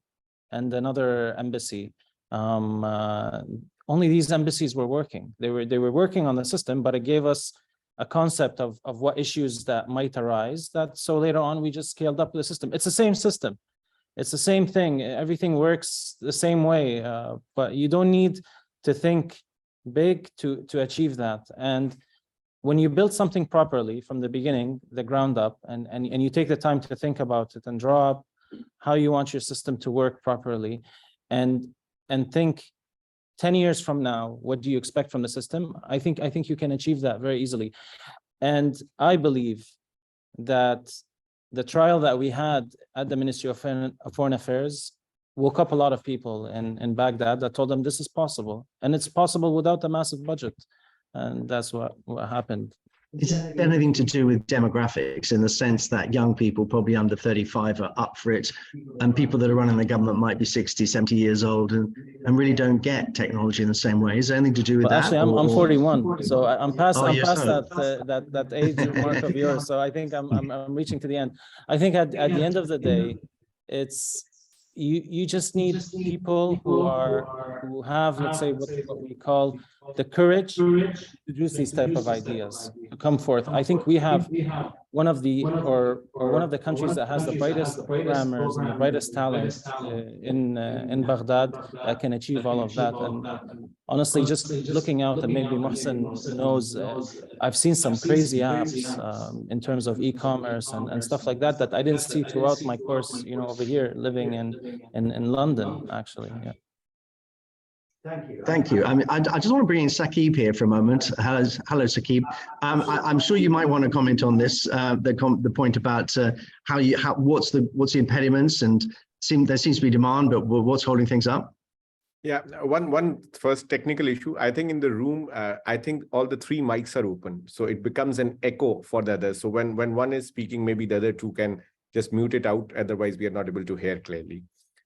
and another embassy. Only these embassies were working. They were working on the system, but it gave us a concept of what issues that might arise. So later on, we just scaled up the system. It's the same system. It's the same thing. Everything works the same way, but you don't need to think big to achieve that. And when you build something properly from the beginning, the ground up, and you take the time to think about it and draw up how you want your system to work properly, and think 10 years from now, what do you expect from the system? I think you can achieve that very easily. And I believe that the trial that we had at the Ministry of Foreign Affairs woke up a lot of people in Baghdad that told them this is possible, and it's possible without a massive budget. And that's what happened.
Is it anything to do with demographics, in the sense that young people probably under 35 are up for it, and people that are running the government might be 60, 70 years old and really don't get technology in the same way? Is there anything to do with that?
Actually, I'm 41, so I'm past that age mark of yours. So I think I'm reaching to the end. I think at the end of the day, it's you just need people who have, let's say, what we call the courage to introduce these type of ideas, to come forth. I think we have one of the countries that has the brightest programmers and the brightest talent in Baghdad that can achieve all of that. And honestly, just looking out, and maybe Mohsen knows, I've seen some crazy apps in terms of e-commerce and stuff like that I didn't see throughout my course, over here living in London, actually. Yeah.
Thank you. I just want to bring in Saquib here for a moment. Hello, Saquib. I'm sure you might want to comment on this, the point about what's the impediments, and there seems to be demand, but what's holding things up?
Yeah, one first technical issue. I think in the room, I think all the three mics are open, so it becomes an echo for the others. So when one is speaking, maybe the other two can just mute it out. Otherwise, we are not able to hear clearly.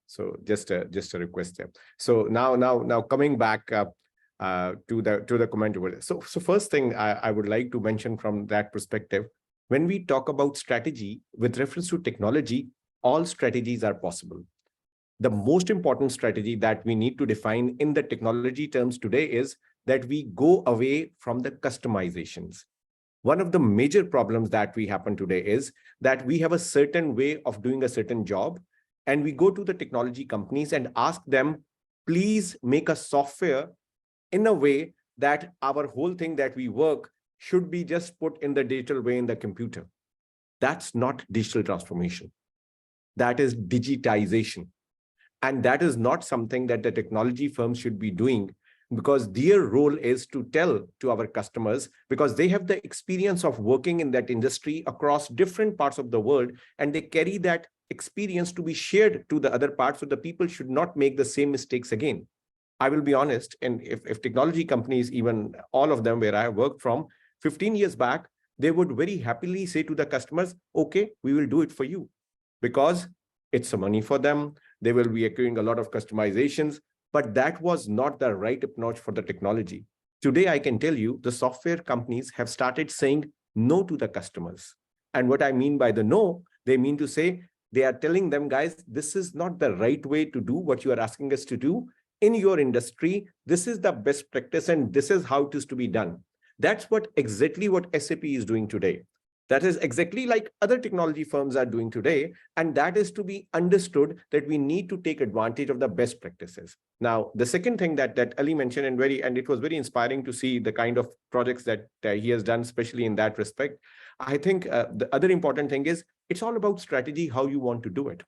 So just a request there. So now coming back to the comment over there. So first thing I would like to mention from that perspective, when we talk about strategy with reference to technology, all strategies are possible. The most important strategy that we need to define in the technology terms today is that we go away from the customizations. One of the major problems that we happen today is that we have a certain way of doing a certain job, and we go to the technology companies and ask them, please make a software in a way that our whole thing that we work should be just put in the digital way in the computer. That's not digital transformation. That is digitization. And that is not something that the technology firms should be doing, because their role is to tell to our customers, because they have the experience of working in that industry across different parts of the world, and they carry that experience to be shared to the other parts, so the people should not make the same mistakes again. I will be honest, and if technology companies, even all of them where I worked from 15 years back, they would very happily say to the customers, okay, we will do it for you, because it's some money for them. They will be accruing a lot of customizations, but that was not the right approach for the technology. Today, I can tell you the software companies have started saying no to the customers. And what I mean by the no, they mean to say, they are telling them, guys, this is not the right way to do what you are asking us to do in your industry. This is the best practice, and this is how it is to be done. That's exactly what SAP is doing today. That is exactly like other technology firms are doing today. And that is to be understood that we need to take advantage of the best practices. Now, the second thing that Ali mentioned, and it was very inspiring to see the kind of projects that he has done, especially in that respect. I think the other important thing is it's all about strategy, how you want to do it.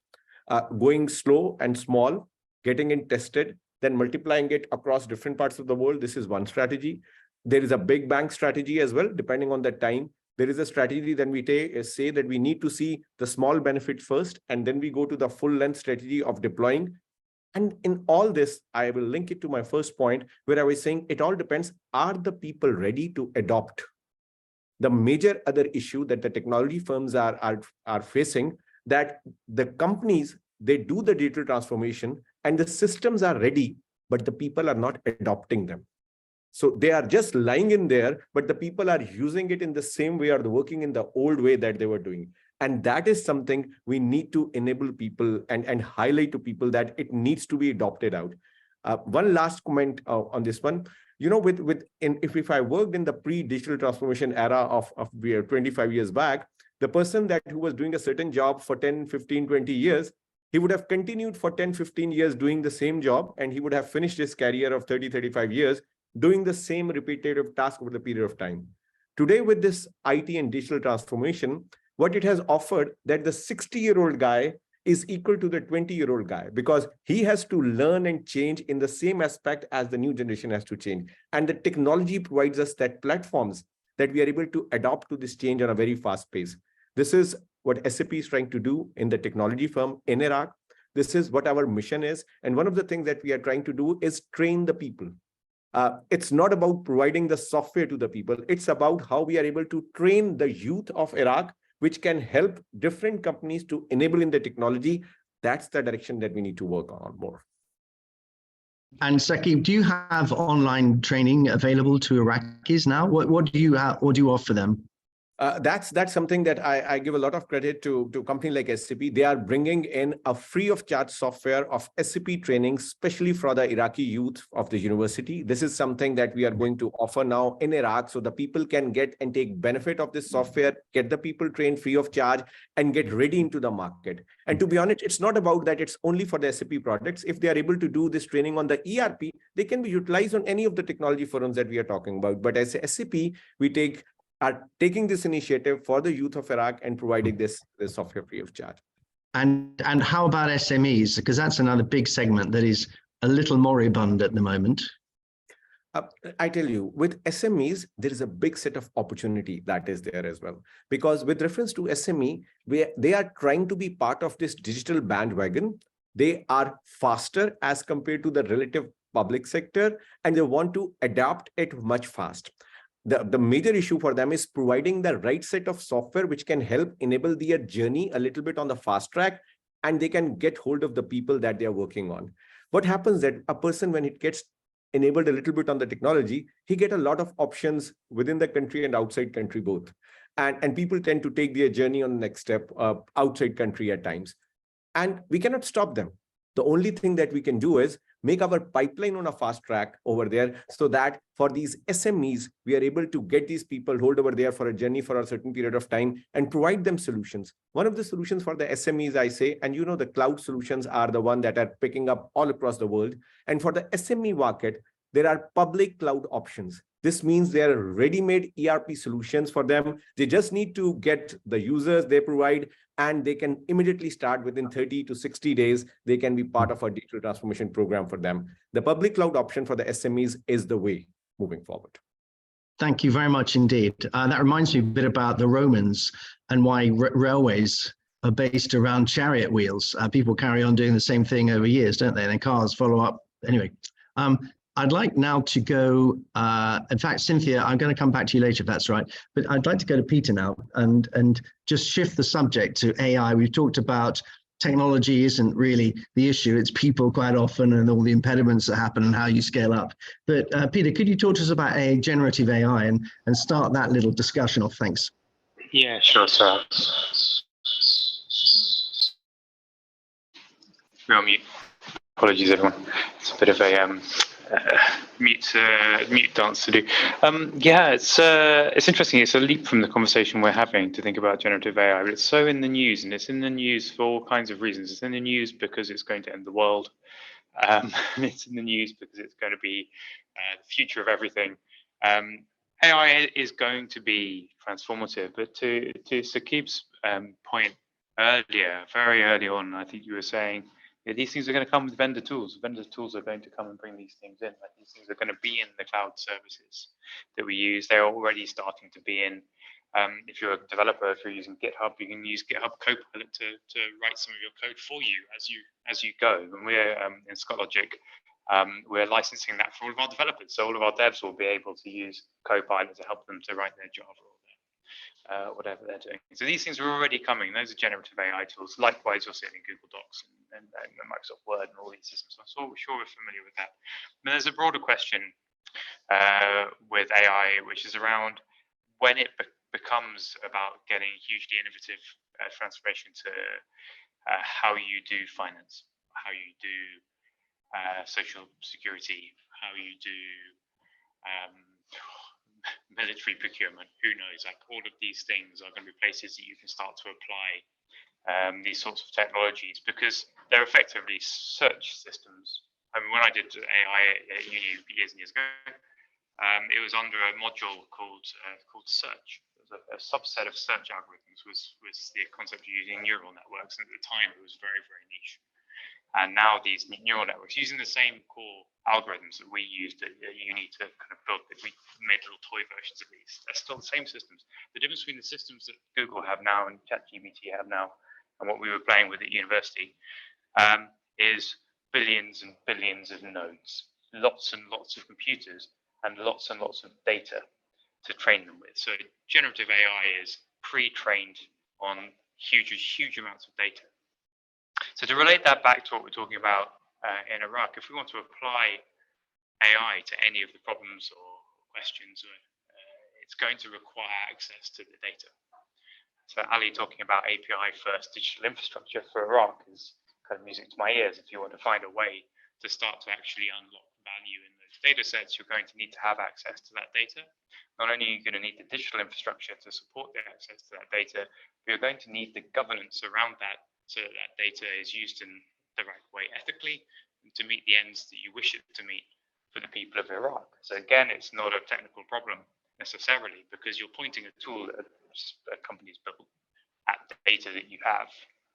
Going slow and small, getting it tested, then multiplying it across different parts of the world. This is one strategy. There is a big bang strategy as well, depending on the time. There is a strategy that we say that we need to see the small benefit first, and then we go to the full length strategy of deploying. And in all this, I will link it to my first point where I was saying it all depends. Are the people ready to adopt? The major other issue that the technology firms are facing, that the companies, they do the digital transformation and the systems are ready, but the people are not adopting them. So they are just lying in there, but the people are using it in the same way or working in the old way that they were doing. And that is something we need to enable people and highlight to people that it needs to be adopted out. One last comment on this one. You know, if I worked in the pre-digital transformation era of 25 years back, the person who was doing a certain job for 10, 15, 20 years, he would have continued for 10, 15 years doing the same job, and he would have finished his career of 30, 35 years doing the same repetitive task over the period of time. Today, with this IT and digital transformation, what it has offered that the 60-year-old guy is equal to the 20-year-old guy, because he has to learn and change in the same aspect as the new generation has to change. And the technology provides us that platforms that we are able to adopt to this change on a very fast pace. This is what SAP is trying to do in the technology firm in Iraq. This is what our mission is. And one of the things that we are trying to do is train the people. It's not about providing the software to the people. It's about how we are able to train the youth of Iraq, which can help different companies to enable in the technology. That's the direction that we need to work on more.
And Saquib, do you have online training available to Iraqis now? What do you offer them?
That's something that I give a lot of credit to a company like SAP. They are bringing in a free of charge software of SAP training, especially for the Iraqi youth of the university. This is something that we are going to offer now in Iraq, so the people can get and take benefit of this software, get the people trained free of charge, and get ready into the market. And to be honest, it's not about that it's only for the SAP products. If they are able to do this training on the ERP, they can be utilized on any of the technology forums that we are talking about. But as SAP, we are taking this initiative for the youth of Iraq and providing this software free of charge.
And how about SMEs? Because that's another big segment that is a little moribund at the moment.
I tell you, with SMEs, there is a big set of opportunity that is there as well. Because with reference to SME, they are trying to be part of this digital bandwagon. They are faster as compared to the relative public sector, and they want to adapt it much fast. The major issue for them is providing the right set of software which can help enable their journey a little bit on the fast track, and they can get hold of the people that they are working on. What happens that a person, when it gets enabled a little bit on the technology, he get a lot of options within the country and outside country both. And people tend to take their journey on the next step outside country at times. And we cannot stop them. The only thing that we can do is make our pipeline on a fast track over there, so that for these SMEs, we are able to get these people hold over there for a journey for a certain period of time and provide them solutions. One of the solutions for the SMEs, I say, and you know, the cloud solutions are the one that are picking up all across the world. And for the SME market, there are public cloud options. This means there are ready-made ERP solutions for them. They just need to get the users they provide, and they can immediately start within 30 to 60 days. They can be part of a digital transformation program for them. The public cloud option for the SMEs is the way moving forward.
Thank you very much indeed. That reminds me a bit about the Romans and why railways are based around chariot wheels. People carry on doing the same thing over years, don't they? And then cars follow up. Anyway, I'd like now to go, in fact, Cynthia, I'm going to come back to you later if that's right, but I'd like to go to Peter now and just shift the subject to AI. We've talked about technology isn't really the issue, it's people quite often and all the impediments that happen and how you scale up. But Peter, could you talk to us about generative AI and start that little discussion off? Thanks.
Yeah, sure, sir. We're on mute. Apologies, everyone. It's a bit of a mute dance to do. Yeah, it's interesting. It's a leap from the conversation we're having to think about generative AI, but it's so in the news, and it's in the news for all kinds of reasons. It's in the news because it's going to end the world. It's in the news because it's going to be the future of everything. AI is going to be transformative, but to Saquib's point earlier, very early on, I think you were saying, yeah, these things are going to come with vendor tools. Vendor tools are going to come and bring these things in. Like, these things are going to be in the cloud services that we use. They're already starting to be in. If you're a developer, if you're using GitHub, you can use GitHub Copilot to write some of your code for you as you go. And we're in ScotLogic, we're licensing that for all of our developers. So all of our devs will be able to use Copilot to help them to write their Java or whatever they're doing. So these things are already coming. Those are generative AI tools. Likewise, you'll see it in Google Docs and Microsoft Word and all these systems. I'm sure we're familiar with that. But there's a broader question with AI, which is around when it becomes about getting hugely innovative transformation to how you do finance, how you do social security, how you do military procurement. Who knows? Like, all of these things are going to be places that you can start to apply these sorts of technologies, because they're effectively search systems. I mean, when I did AI at uni years and years ago, it was under a module called search. A subset of search algorithms was the concept of using neural networks, and at the time it was very, very niche. And now these neural networks, using the same core algorithms that we used at uni to kind of build, we made little toy versions of these. They're still the same systems. The difference between the systems that Google have now and ChatGPT have now, and what we were playing with at university, is billions and billions of nodes, lots and lots of computers, and lots of data to train them with. So generative AI is pre-trained on huge amounts of data. So to relate that back to what we're talking about in Iraq, if we want to apply AI to any of the problems or questions, it's going to require access to the data. So Ali talking about API first digital infrastructure for Iraq is kind of music to my ears. If you want to find a way to start to actually unlock value in those data sets, you're going to need to have access to that data. Not only are you going to need the digital infrastructure to support the access to that data, but you're going to need the governance around that, so that data is used in the right way ethically to meet the ends that you wish it to meet for the people of Iraq. So again, it's not a technical problem necessarily, because you're pointing a tool that a company's built at the data that you have.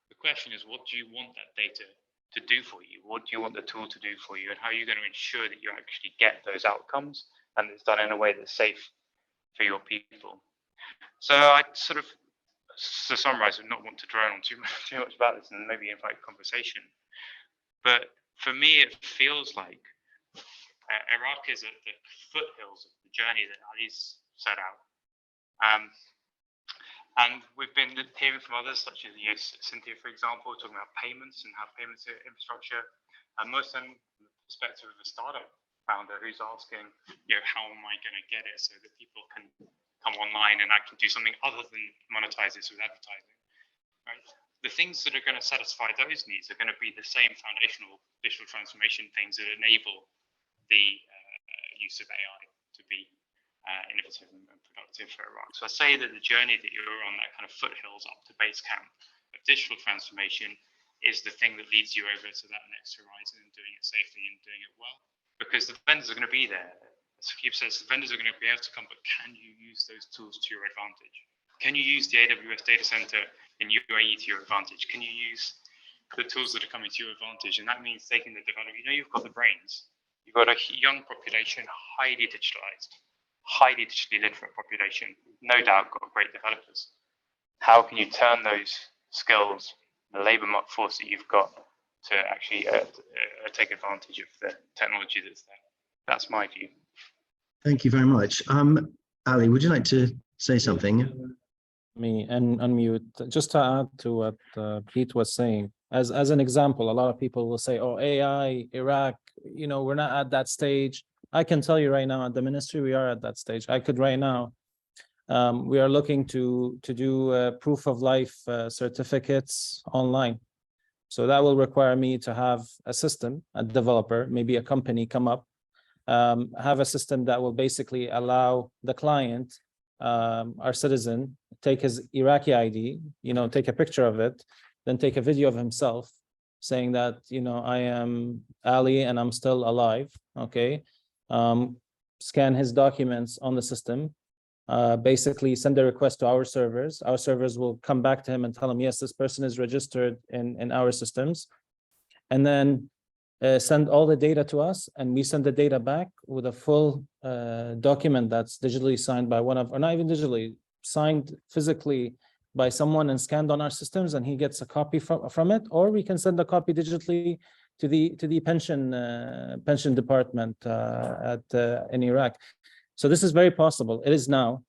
The question is, what do you want that data to do for you? What do you want the tool to do for you? And how are you going to ensure that you actually get those outcomes and it's done in a way that's safe for your people? So I sort of, to summarize, I would not want to drone on too much about this and maybe invite conversation. But for me, it feels like Iraq is at the foothills of the journey that Ali's set out. And we've been hearing from others, such as Cynthia, for example, talking about payments and how payments infrastructure. And Mohsen, from the perspective of a startup founder who's asking, how am I going to get it so that people can come online and I can do something other than monetize this with advertising, right? The things that are going to satisfy those needs are going to be the same foundational digital transformation things that enable the use of AI to be innovative and productive for Iraq. So I say that the journey that you're on, that kind of foothills up to base camp of digital transformation, is the thing that leads you over to that next horizon and doing it safely and doing it well. Because the vendors are going to be there. As Saquib says, the vendors are going to be able to come, but can you use those tools to your advantage? Can you use the AWS data center in UAE to your advantage? Can you use the tools that are coming to your advantage? And that means taking the development. You've got the brains. You've got a young population, highly digitalized, highly digitally literate population, no doubt got great developers. How can you turn those skills, the labor force that you've got, to actually take advantage of the technology that's there? That's my view.
Thank you very much. Ali, would you like to say something?
Me and unmute. Just to add to what Pete was saying, as an example, a lot of people will say, "Oh, AI, Iraq, we're not at that stage." I can tell you right now, at the ministry, we are at that stage. I could right now. We are looking to do proof of life certificates online. So that will require me to have a system, a developer, maybe a company come up, have a system that will basically allow the client, our citizen, take his Iraqi ID, take a picture of it, then take a video of himself saying that, I am Ali and I'm still alive, okay? Scan his documents on the system, basically send a request to our servers. Our servers will come back to him and tell him, yes, this person is registered in our systems. And then send all the data to us, and we send the data back with a full document that's digitally signed by or not even digitally, signed physically by someone and scanned on our systems, and he gets a copy from it, or we can send a copy digitally to the pension department in Iraq. So this is very possible. It is now.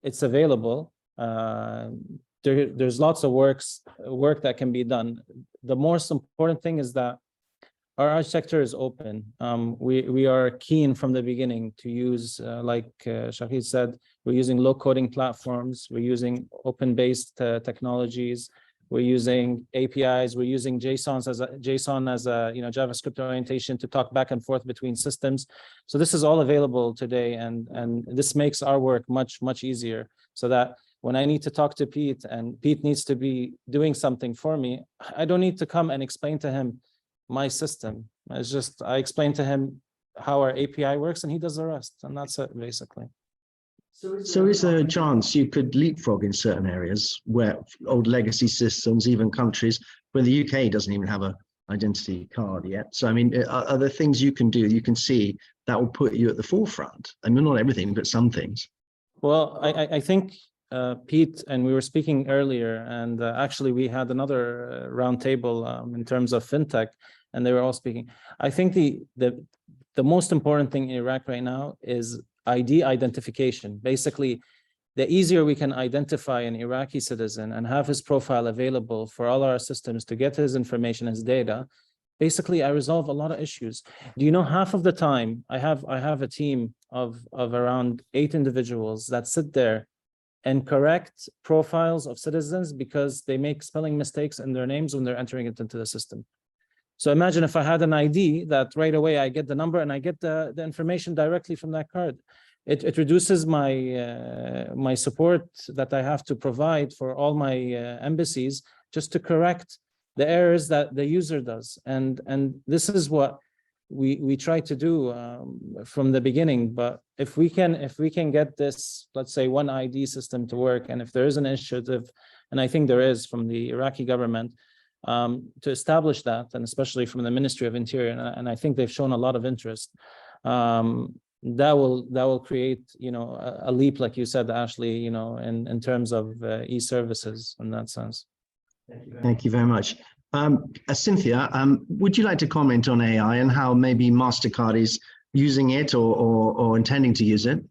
It's available. There's lots of work that can be done. The most important thing is that our architecture is open. We are keen from the beginning to use, like Shahid said, we're using low coding platforms. We're using open-based technologies. We're using APIs. We're using JSON as a JavaScript orientation to talk back and forth between systems. So this is all available today, and this makes our work much easier. So that when I need to talk to Pete and Pete needs to be doing something for me, I don't need to come and explain to him my system. It's just I explain to him how our API works, and he does the rest, and that's it basically.
So is there a chance you could leapfrog in certain areas where old legacy systems, even countries where the UK doesn't even have an identity card yet? So, I mean, are there things you can do, you can see that will put you at the forefront? I mean, not everything, but some things.
Well, I think Pete, and we were speaking earlier, and actually we had another roundtable in terms of fintech, and they were all speaking. I think the most important thing in Iraq right now is ID identification. Basically, the easier we can identify an Iraqi citizen and have his profile available for all our systems to get his information, his data, basically I resolve a lot of issues. Do you know, half of the time I have a team of around 8 individuals that sit there and correct profiles of citizens because they make spelling mistakes in their names when they're entering it into the system. So imagine if I had an ID that right away I get the number and I get the information directly from that card. It reduces my support that I have to provide for all my embassies just to correct the errors that the user does. And this is what we try to do from the beginning. But if we can get this, let's say, one ID system to work, and if there is an initiative, and I think there is from the Iraqi government, to establish that, and especially from the Ministry of Interior, and I think they've shown a lot of interest. That will create, a leap, like you said, Ashley, in terms of e-services in that sense.
Thank you very much. Cynthia, would you like to comment on AI and how maybe Mastercard is using it or intending to use it?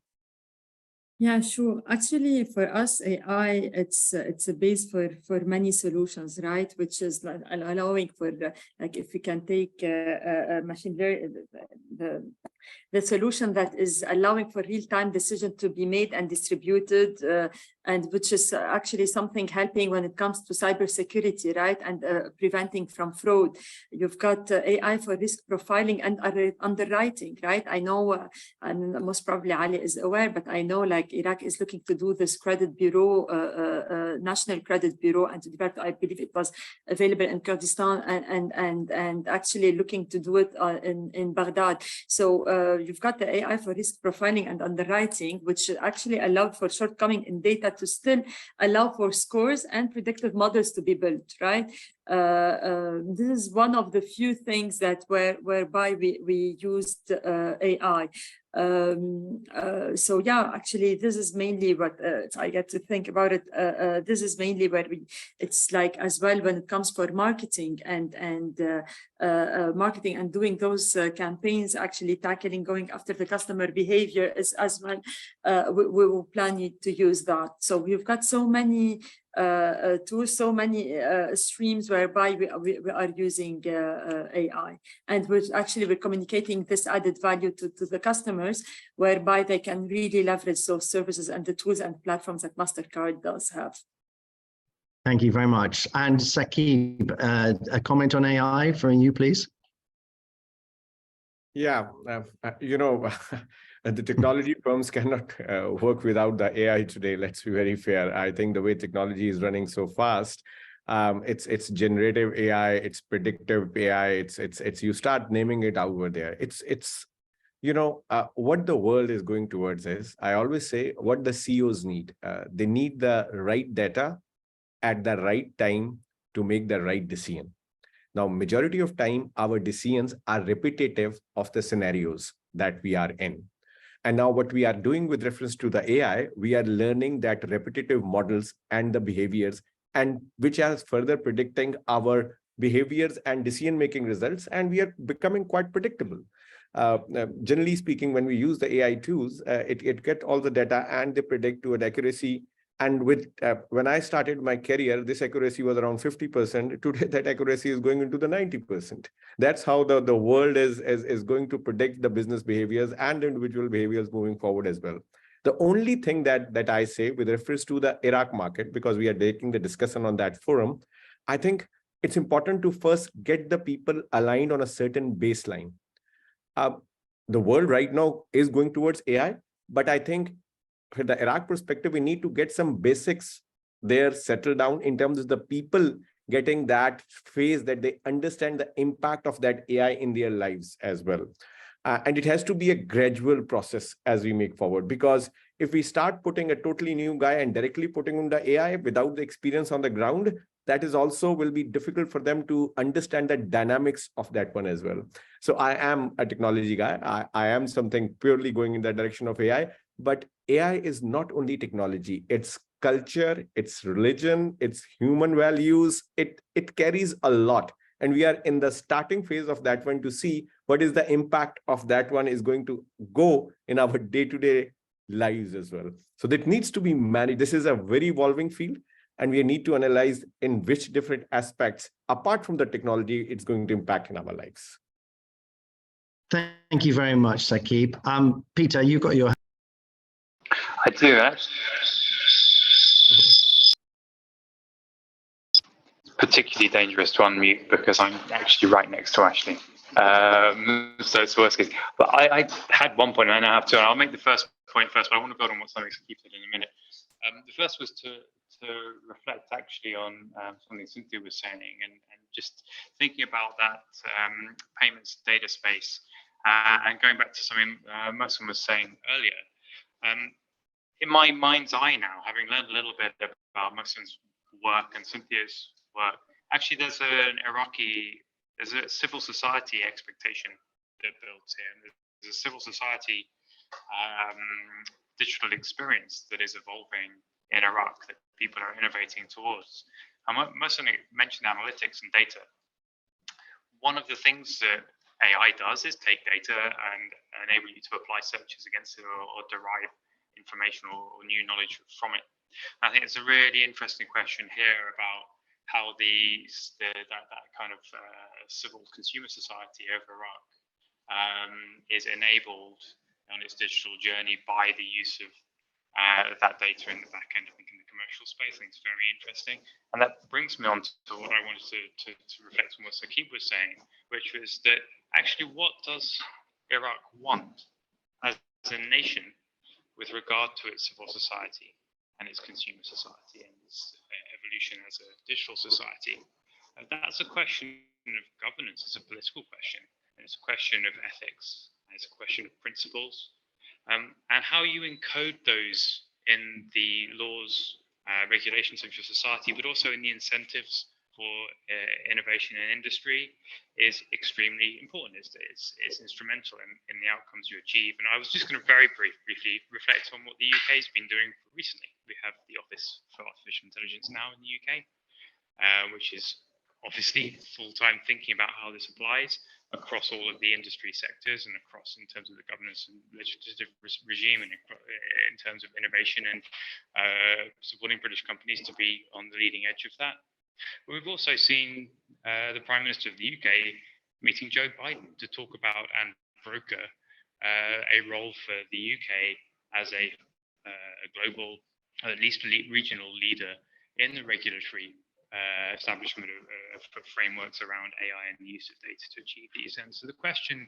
Yeah, sure. Actually, for us, AI, it's a base for many solutions, right? Which is allowing for like if we can take machine learning, the solution that is allowing for real-time decision to be made and distributed, and which is actually something helping when it comes to cybersecurity, right? And preventing from fraud. You've got AI for risk profiling and underwriting, right? I know, and most probably Ali is aware, but I know like Iraq is looking to do this credit bureau, national credit bureau, and to develop, I believe it was available in Kurdistan and actually looking to do it in Baghdad. So you've got the AI for risk profiling and underwriting, which actually allowed for shortcoming in data to still allow for scores and predictive models to be built, right? This is one of the few things that whereby we used AI. So yeah, actually, this is mainly what if I get to think about it. This is mainly where it's like as well when it comes for marketing and marketing and doing those campaigns, actually tackling going after the customer behavior is as well. We will plan to use that. So we've got so many tools, so many streams whereby we are using AI, and we're communicating this added value to the customers, whereby they can really leverage those services and the tools and platforms that Mastercard does have.
Thank you very much. And Saquib, a comment on AI from you, please.
Yeah, you know, the technology firms cannot work without the AI today. Let's be very fair. I think the way technology is running so fast, it's generative AI, it's predictive AI, it's you start naming it over there. It's you know, what the world is going towards is, I always say, what the CEOs need. They need the right data at the right time to make the right decision. Now, majority of time, our decisions are repetitive of the scenarios that we are in. And now what we are doing with reference to the AI, we are learning that repetitive models and the behaviors, and which are further predicting our behaviors and decision-making results, and we are becoming quite predictable. Generally speaking, when we use the AI tools, it gets all the data and they predict to an accuracy. And with when I started my career, this accuracy was around 50%. Today, that accuracy is going into the 90%. That's how the world is going to predict the business behaviors and individual behaviors moving forward as well. The only thing that I say with reference to the Iraq market, because we are taking the discussion on that forum, I think it's important to first get the people aligned on a certain baseline. The world right now is going towards AI, but I think from the Iraq perspective, we need to get some basics there settled down in terms of the people getting that phase that they understand the impact of that AI in their lives as well. And it has to be a gradual process as we make forward, because if we start putting a totally new guy and directly putting on the AI without the experience on the ground, that is also will be difficult for them to understand the dynamics of that one as well. So I am a technology guy. I am something purely going in that direction of AI, but AI is not only technology, it's culture, it's religion, it's human values. It carries a lot. And we are in the starting phase of that one to see what is the impact of that one is going to go in our day-to-day lives as well. So that needs to be managed. This is a very evolving field, and we need to analyze in which different aspects, apart from the technology, it's going to impact in our lives.
Thank you very much, Saquib. Peter, you got your...
I do, actually. Particularly dangerous to unmute because I'm actually right next to Ashley. So it's worst case. But I had one point and I now have two, and I'll make the first point first, but I want to build on what something Saquib said in a minute. The first was to reflect actually on something Cynthia was saying and just thinking about that payments data space and going back to something Mohsen was saying earlier. In my mind's eye now, having learned a little bit about Mohsen's work and Cynthia's work, actually there's a civil society expectation that builds here. There's a civil society digital experience that is evolving in Iraq that people are innovating towards. And Mohsen mentioned analytics and data. One of the things that AI does is take data and enable you to apply searches against it or derive information or new knowledge from it. I think it's a really interesting question here about how that kind of civil consumer society over Iraq is enabled on its digital journey by the use of that data in the back end. I think in the commercial space, I think it's very interesting. And that brings me on to what I wanted to reflect on what Saquib was saying, which was that actually what does Iraq want as a nation with regard to its civil society and its consumer society and its evolution as a digital society? That's a question of governance. It's a political question. And it's a question of ethics. And it's a question of principles. And how you encode those in the laws, regulations of your society, but also in the incentives for innovation in industry is extremely important. It's instrumental in the outcomes you achieve. And I was just going to very briefly reflect on what the UK has been doing recently. We have the Office for Artificial Intelligence now in the UK, which is obviously full-time thinking about how this applies across all of the industry sectors and across in terms of the governance and legislative regime and in terms of innovation and supporting British companies to be on the leading edge of that. But we've also seen the Prime Minister of the UK meeting Joe Biden to talk about and broker a role for the UK as a global, at least regional leader in the regulatory establishment of frameworks around AI and the use of data to achieve these. And so the question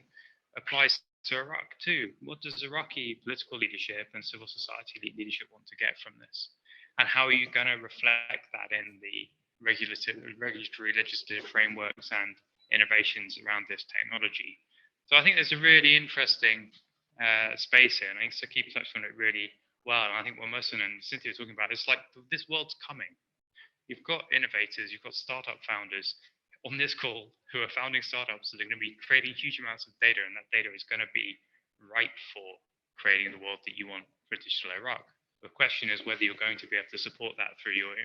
applies to Iraq too. What does Iraqi political leadership and civil society leadership want to get from this? And how are you going to reflect that in the regulatory legislative frameworks and innovations around this technology? So I think there's a really interesting space here. And I think Saquib touched on it really well. And I think what Mohsen and Cynthia are talking about is like this world's coming. You've got innovators, you've got startup founders on this call who are founding startups that are going to be creating huge amounts of data, and that data is going to be ripe for creating the world that you want for digital Iraq. The question is whether you're going to be able to support that through your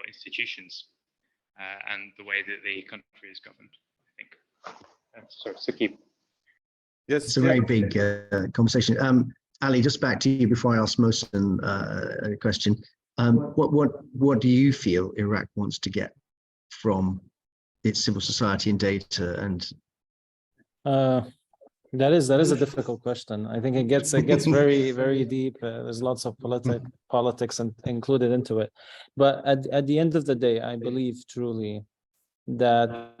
institutions and the way that the country is governed, I think. Sorry, Saquib.
Yes,
it's a very big conversation. Ali, just back to you before I ask Mohsen a question. What do you feel Iraq wants to get from its civil society and data? And
that is a difficult question. I think it gets very, very deep. There's lots of politics included into it. But at the end of the day, I believe truly that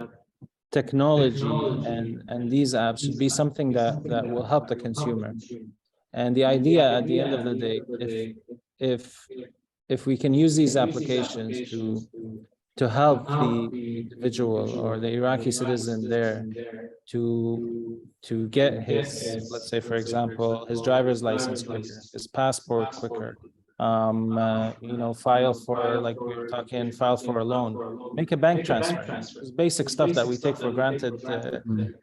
technology and these apps should be something that will help the consumer. And the idea at the end of the day, if we can use these applications to help the individual or the Iraqi citizen there to get his, let's say, for example, his driver's license quicker, his passport quicker, file for, like we were talking, file for a loan, make a bank transfer. It's basic stuff that we take for granted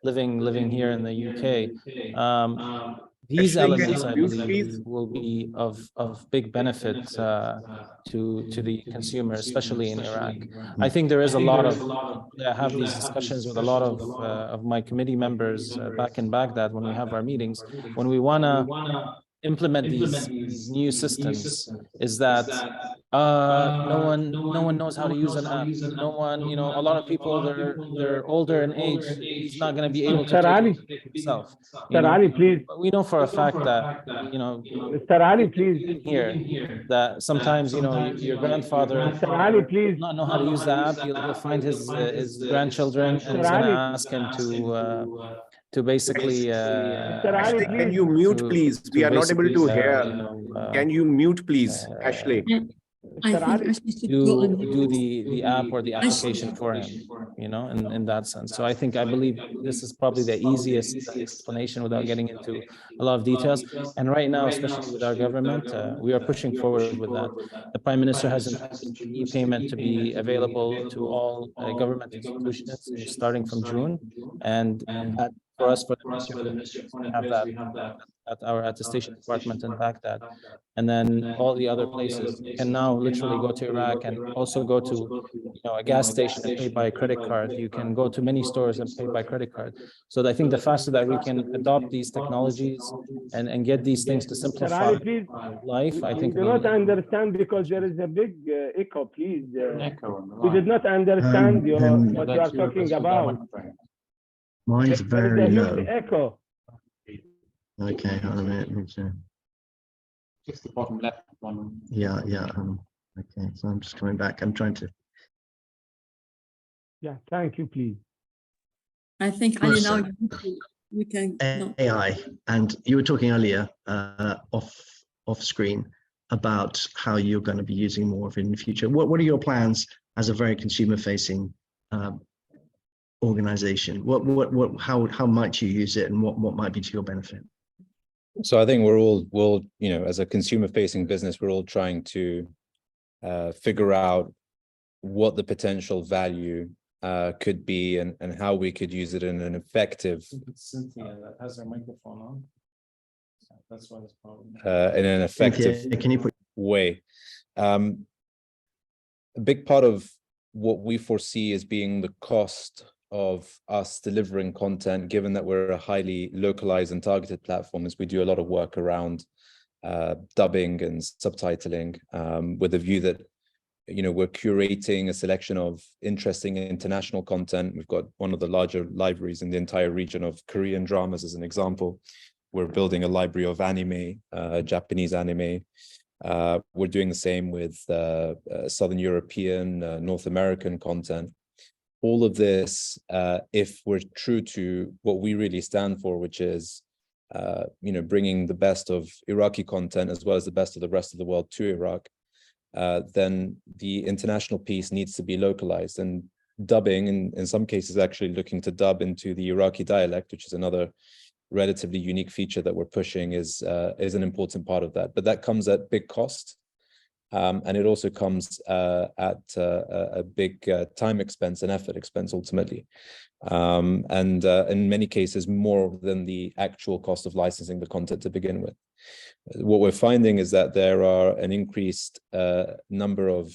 living here in the UK. These elements, I believe, will be of big benefit to the consumer, especially in Iraq. I think there is a lot of, I have these discussions with a lot of my committee members back in Baghdad when we have our meetings, when we want to implement these new systems, is that no one knows how to use an app. No one, a lot of people, they're older in age. He's not going to be able to take it himself.
Sir Ali, please.
But we know for a fact that
Sir Ali, please.
Here that sometimes your grandfather
Sir Ali, please.
not know how to use the app. He'll find his grandchildren and he's going to ask him to basically
Ashley, can you mute please? We are not able to hear. Can you mute please, Ashley?
I think Ashley should
do the app or the application for him, in that sense. So I believe this is probably the easiest explanation without getting into a lot of details. And right now, especially with our government, we are pushing forward with that. The Prime Minister has announced e-payment to be available to all government institutions starting from June. And for us, for the Ministry of Finance, we have that at our attestation department in Baghdad. And then all the other places can now literally go to Iraq and also go to a gas station and pay by a credit card. You can go to many stores and pay by credit card. So I think the faster that we can adopt these technologies and get these things to simplify life, I think
we do not understand because there is a big echo, please. We did not understand what you are talking about.
Mine's very low.
Huge echo.
Okay, hold on a minute.
Just the bottom left one.
Yeah. Okay, so I'm just coming back. I'm trying to.
Yeah, thank you, please.
I think Ali, now we can.
AI, and you were talking earlier off screen about how you're going to be using more of it in the future. What are your plans as a very consumer-facing organization? How might you use it, and what might be to your benefit?
So I think we'll as a consumer-facing business, we're all trying to figure out what the potential value could be and how we could use it in an effective.
It's Cynthia that has her microphone on. That's why it's probably
in an effective
Cynthia, can you put
way. A big part of what we foresee as being the cost of us delivering content, given that we're a highly localized and targeted platform, is we do a lot of work around dubbing and subtitling with a view that we're curating a selection of interesting international content. We've got one of the larger libraries in the entire region of Korean dramas, as an example. We're building a library of anime, Japanese anime. We're doing the same with Southern European, North American content. All of this, if we're true to what we really stand for, which is, bringing the best of Iraqi content as well as the best of the rest of the world to Iraq, then the international piece needs to be localized. And dubbing, in some cases, actually looking to dub into the Iraqi dialect, which is another relatively unique feature that we're pushing, is an important part of that. But that comes at big cost. And it also comes at a big time expense and effort expense ultimately. And in many cases, more than the actual cost of licensing the content to begin with. What we're finding is that there are an increased number of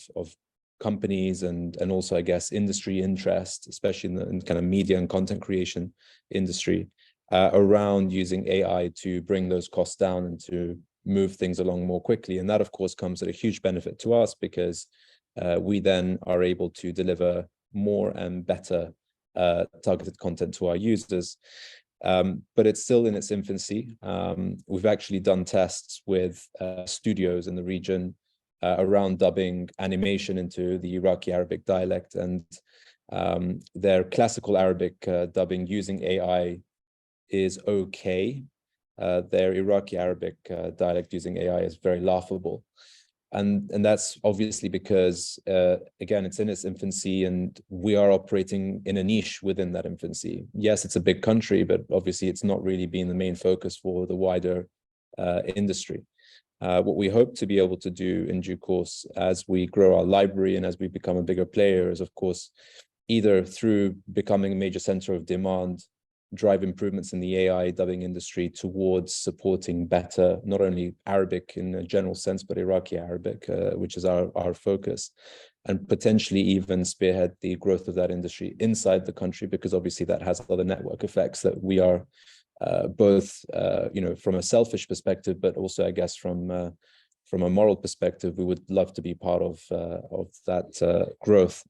companies and also, I guess, industry interest, especially in kind of media and content creation industry, around using AI to bring those costs down and to move things along more quickly. And that, of course, comes at a huge benefit to us because we then are able to deliver more and better targeted content to our users. But it's still in its infancy. We've actually done tests with studios in the region around dubbing animation into the Iraqi Arabic dialect, and their classical Arabic dubbing using AI is okay. Their Iraqi Arabic dialect using AI is very laughable. And that's obviously because, again, it's in its infancy and we are operating in a niche within that infancy. Yes, it's a big country, but obviously it's not really been the main focus for the wider industry. What we hope to be able to do in due course as we grow our library and as we become a bigger player is, of course, either through becoming a major center of demand, drive improvements in the AI dubbing industry towards supporting better, not only Arabic in a general sense, but Iraqi Arabic, which is our focus, and potentially even spearhead the growth of that industry inside the country, because obviously that has other network effects that we are both, from a selfish perspective, but also, I guess, from a moral perspective, we would love to be part of that growth.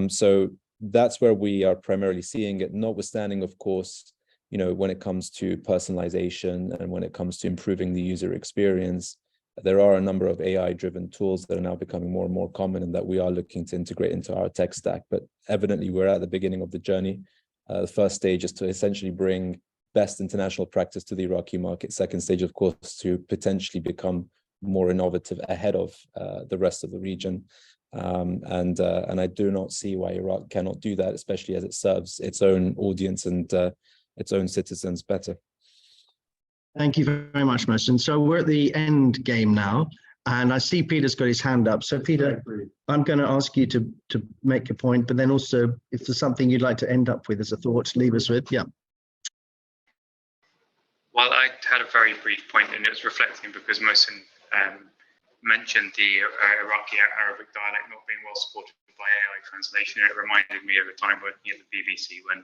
So that's where we are primarily seeing it, notwithstanding, of course, when it comes to personalization and when it comes to improving the user experience, there are a number of AI-driven tools that are now becoming more and more common and that we are looking to integrate into our tech stack. But evidently, we're at the beginning of the journey. The first stage is to essentially bring best international practice to the Iraqi market. Second stage, of course, to potentially become more innovative ahead of the rest of the region. And I do not see why Iraq cannot do that, especially as it serves its own audience and its own citizens better.
Thank you very much, Mohsen. So we're at the end game now, and I see Peter's got his hand up. So Peter, I'm going to ask you to make a point, but then also if there's something you'd like to end up with as a thought, leave us with. Yeah.
Well, I had a very brief point, and it was reflecting because Mohsen mentioned the Iraqi Arabic dialect not being well supported by AI translation. It reminded me of a time working at the BBC when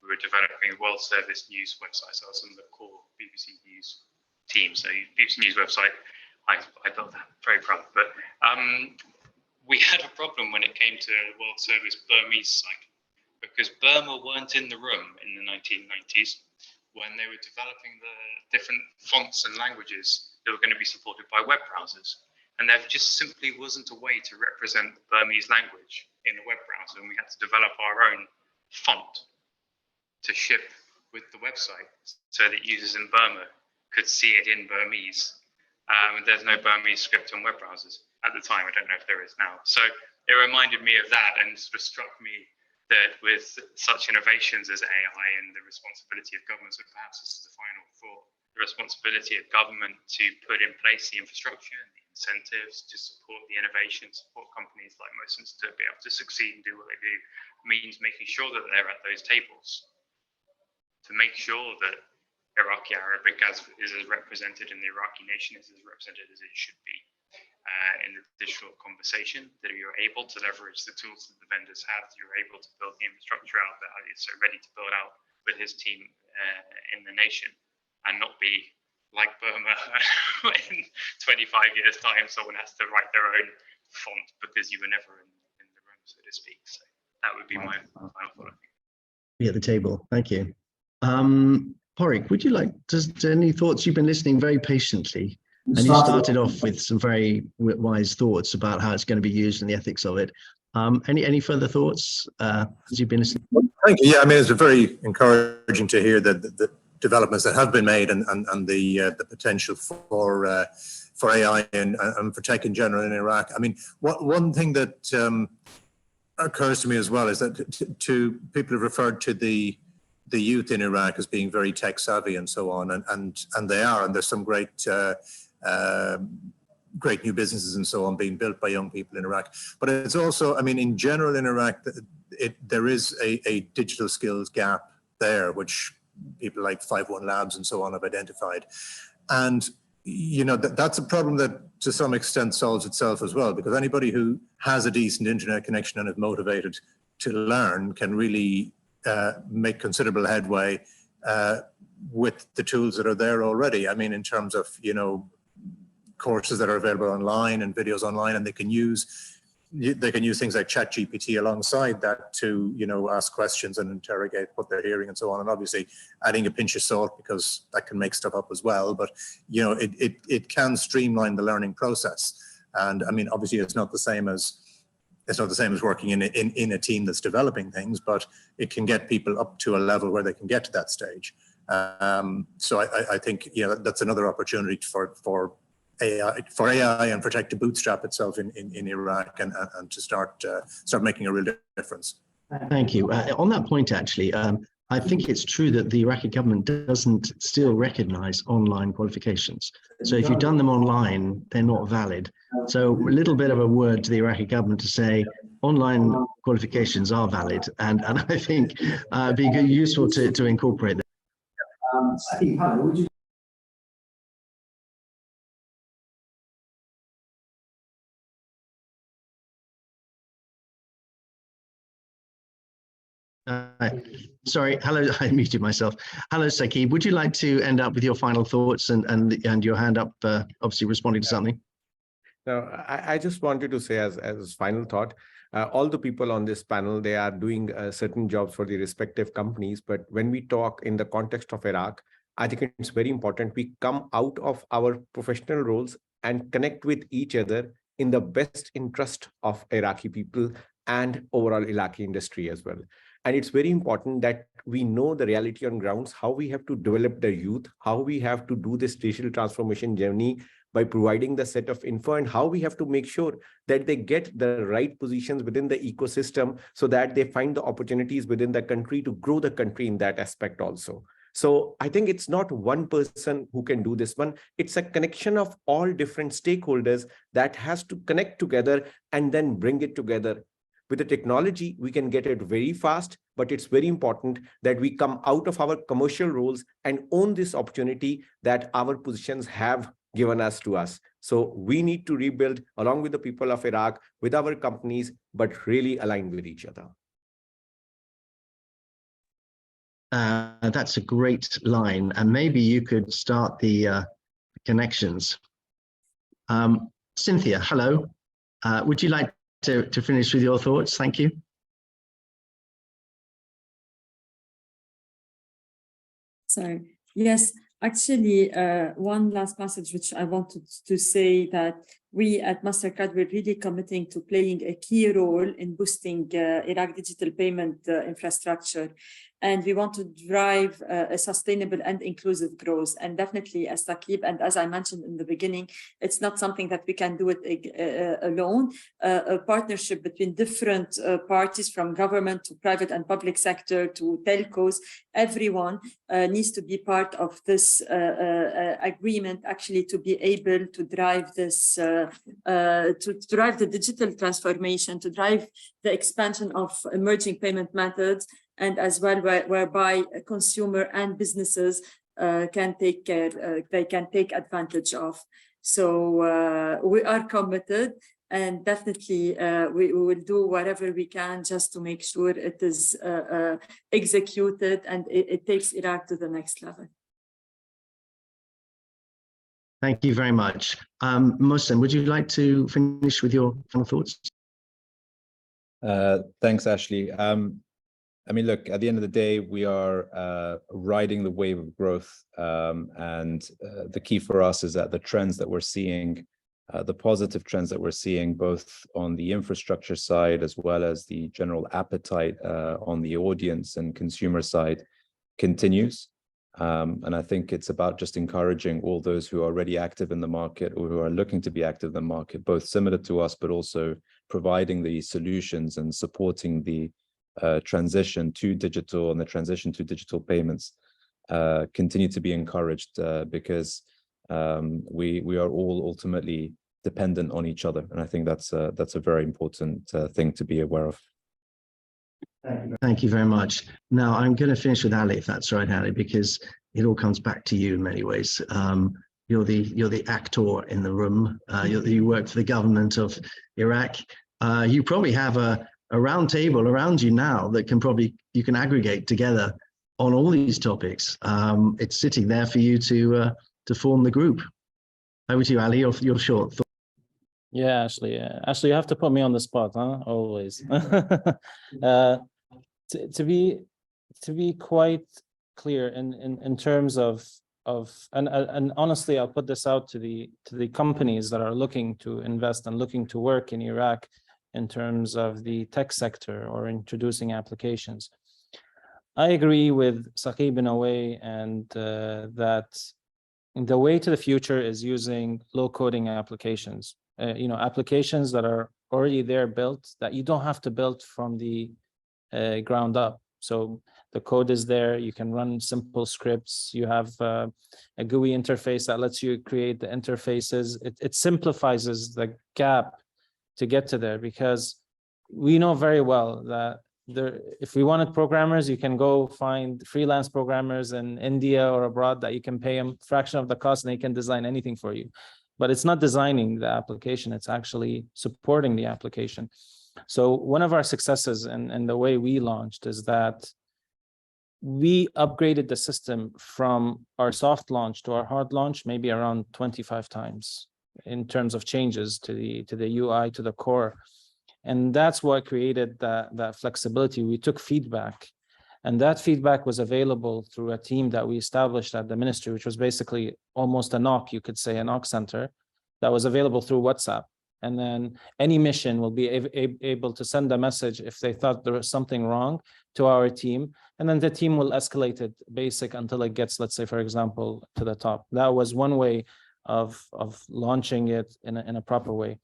we were developing a World Service News website. So I was on the core BBC News team. So BBC News website, I built that, very proud. But we had a problem when it came to World Service Burmese site, because Burma weren't in the room in the 1990s when they were developing the different fonts and languages that were going to be supported by web browsers. And there just simply wasn't a way to represent the Burmese language in a web browser, and we had to develop our own font to ship with the website so that users in Burma could see it in Burmese. There's no Burmese script on web browsers at the time. I don't know if there is now. So it reminded me of that, and sort of struck me that with such innovations as AI and the responsibility of government, so perhaps this is the final thought, the responsibility of government to put in place the infrastructure and the incentives to support the innovation, support companies like Mohsen to be able to succeed and do what they do, means making sure that they're at those tables, to make sure that Iraqi Arabic is as represented in the Iraqi nation is as represented as it should be. In the digital conversation, that you're able to leverage the tools that the vendors have, you're able to build the infrastructure out that is so ready to build out with his team in the nation, and not be like Burma in 25 years time, someone has to write their own font because you were never in the room, so to speak. So that would be my final thought, I think.
Be at the table. Thank you. Padraig, would you like any thoughts? You've been listening very patiently. And you started off with some very wise thoughts about how it's going to be used and the ethics of it. Any further thoughts as you've been listening?
Thank you. Yeah, I mean, it's very encouraging to hear that the developments that have been made and the potential for AI and for tech in general in Iraq. I mean, one thing that occurs to me as well is that to people have referred to the youth in Iraq as being very tech savvy and so on, and they are, and there's some great new businesses and so on being built by young people in Iraq. But it's also, I mean, in general in Iraq, there is a digital skills gap there, which people like 51 Labs and so on have identified. And, you know, that's a problem that to some extent solves itself as well, because anybody who has a decent internet connection and is motivated to learn can really make considerable headway with the tools that are there already. I mean, in terms of, you know, courses that are available online and videos online, and they can use things like ChatGPT alongside that to, you know, ask questions and interrogate what they're hearing and so on. And obviously adding a pinch of salt, because that can make stuff up as well. But, you know, it can streamline the learning process. And I mean, obviously it's not the same as working in a team that's developing things, but it can get people up to a level where they can get to that stage. So I think, you know, that's another opportunity for AI and for tech to bootstrap itself in Iraq and to start making a real difference.
Thank you. On that point, actually, I think it's true that the Iraqi government doesn't still recognize online qualifications. So if you've done them online, they're not valid. So a little bit of a word to the Iraqi government to say online qualifications are valid, and I think it'd be useful to incorporate them. Saquib, would you? Sorry, hello, I muted myself. Hello, Saquib. Would you like to end up with your final thoughts and your hand up, obviously responding to something?
No, I just wanted to say as final thought, all the people on this panel, they are doing certain jobs for the respective companies. But when we talk in the context of Iraq, I think it's very important we come out of our professional roles and connect with each other in the best interest of Iraqi people and overall Iraqi industry as well. And it's very important that we know the reality on grounds, how we have to develop the youth, how we have to do this digital transformation journey by providing the set of info, and how we have to make sure that they get the right positions within the ecosystem so that they find the opportunities within the country to grow the country in that aspect also. So I think it's not one person who can do this one. It's a connection of all different stakeholders that has to connect together and then bring it together. With the technology, we can get it very fast, but it's very important that we come out of our commercial roles and own this opportunity that our positions have given to us. So we need to rebuild along with the people of Iraq, with our companies, but really align with each other.
That's a great line. And maybe you could start the connections. Cynthia, hello. Would you like to finish with your thoughts? Thank you.
Sorry. Yes, actually, one last message which I wanted to say, that we at Mastercard, we're really committing to playing a key role in boosting Iraq digital payment infrastructure. And we want to drive a sustainable and inclusive growth. And definitely, as Saquib, and as I mentioned in the beginning, it's not something that we can do it alone. A partnership between different parties, from government to private and public sector to telcos, everyone needs to be part of this agreement, actually, to be able to drive this, to drive the digital transformation, to drive the expansion of emerging payment methods, and as well whereby consumer and businesses can take care, they can take advantage of. So we are committed, and definitely we will do whatever we can just to make sure it is executed and it takes Iraq to the next level.
Thank you very much. Mohsen, would you like to finish with your final thoughts?
Thanks, Ashley. I mean, look, at the end of the day, we are riding the wave of growth. And the key for us is that the trends that we're seeing, the positive trends that we're seeing, both on the infrastructure side, as well as the general appetite on the audience and consumer side, continues. And I think it's about just encouraging all those who are already active in the market or who are looking to be active in the market, both similar to us, but also providing the solutions and supporting the transition to digital and the transition to digital payments, continue to be encouraged because we are all ultimately dependent on each other. And I think that's a very important thing to be aware of.
Thank you very much. Now I'm going to finish with Ali, if that's right, Ali, because it all comes back to you in many ways. You're the actor in the room. You work for the government of Iraq. You probably have a round table around you now that you can aggregate together on all these topics. It's sitting there for you to form the group. Over to you, Ali. Your short thought.
Yeah, Ashley. Ashley, you have to put me on the spot, huh? Always. To be quite clear in terms of and honestly, I'll put this out to the companies that are looking to invest and looking to work in Iraq in terms of the tech sector or introducing applications. I agree with Saquib in a way, and that the way to the future is using low coding applications. Applications that are already there built, that you don't have to build from the ground up. So the code is there, you can run simple scripts, you have a GUI interface that lets you create the interfaces. It simplifies the gap to get to there, because we know very well that if we wanted programmers, you can go find freelance programmers in India or abroad that you can pay them a fraction of the cost and they can design anything for you. But it's not designing the application, it's actually supporting the application. So one of our successes and the way we launched is that we upgraded the system from our soft launch to our hard launch maybe around 25 times in terms of changes to the UI, to the core. And that's what created that flexibility. We took feedback, and that feedback was available through a team that we established at the ministry, which was basically almost a NOC, you could say, a NOC center that was available through WhatsApp. And then any mission will be able to send a message if they thought there was something wrong to our team. And then the team will escalate it basic until it gets, let's say, for example, to the top. That was one way of launching it in a proper way.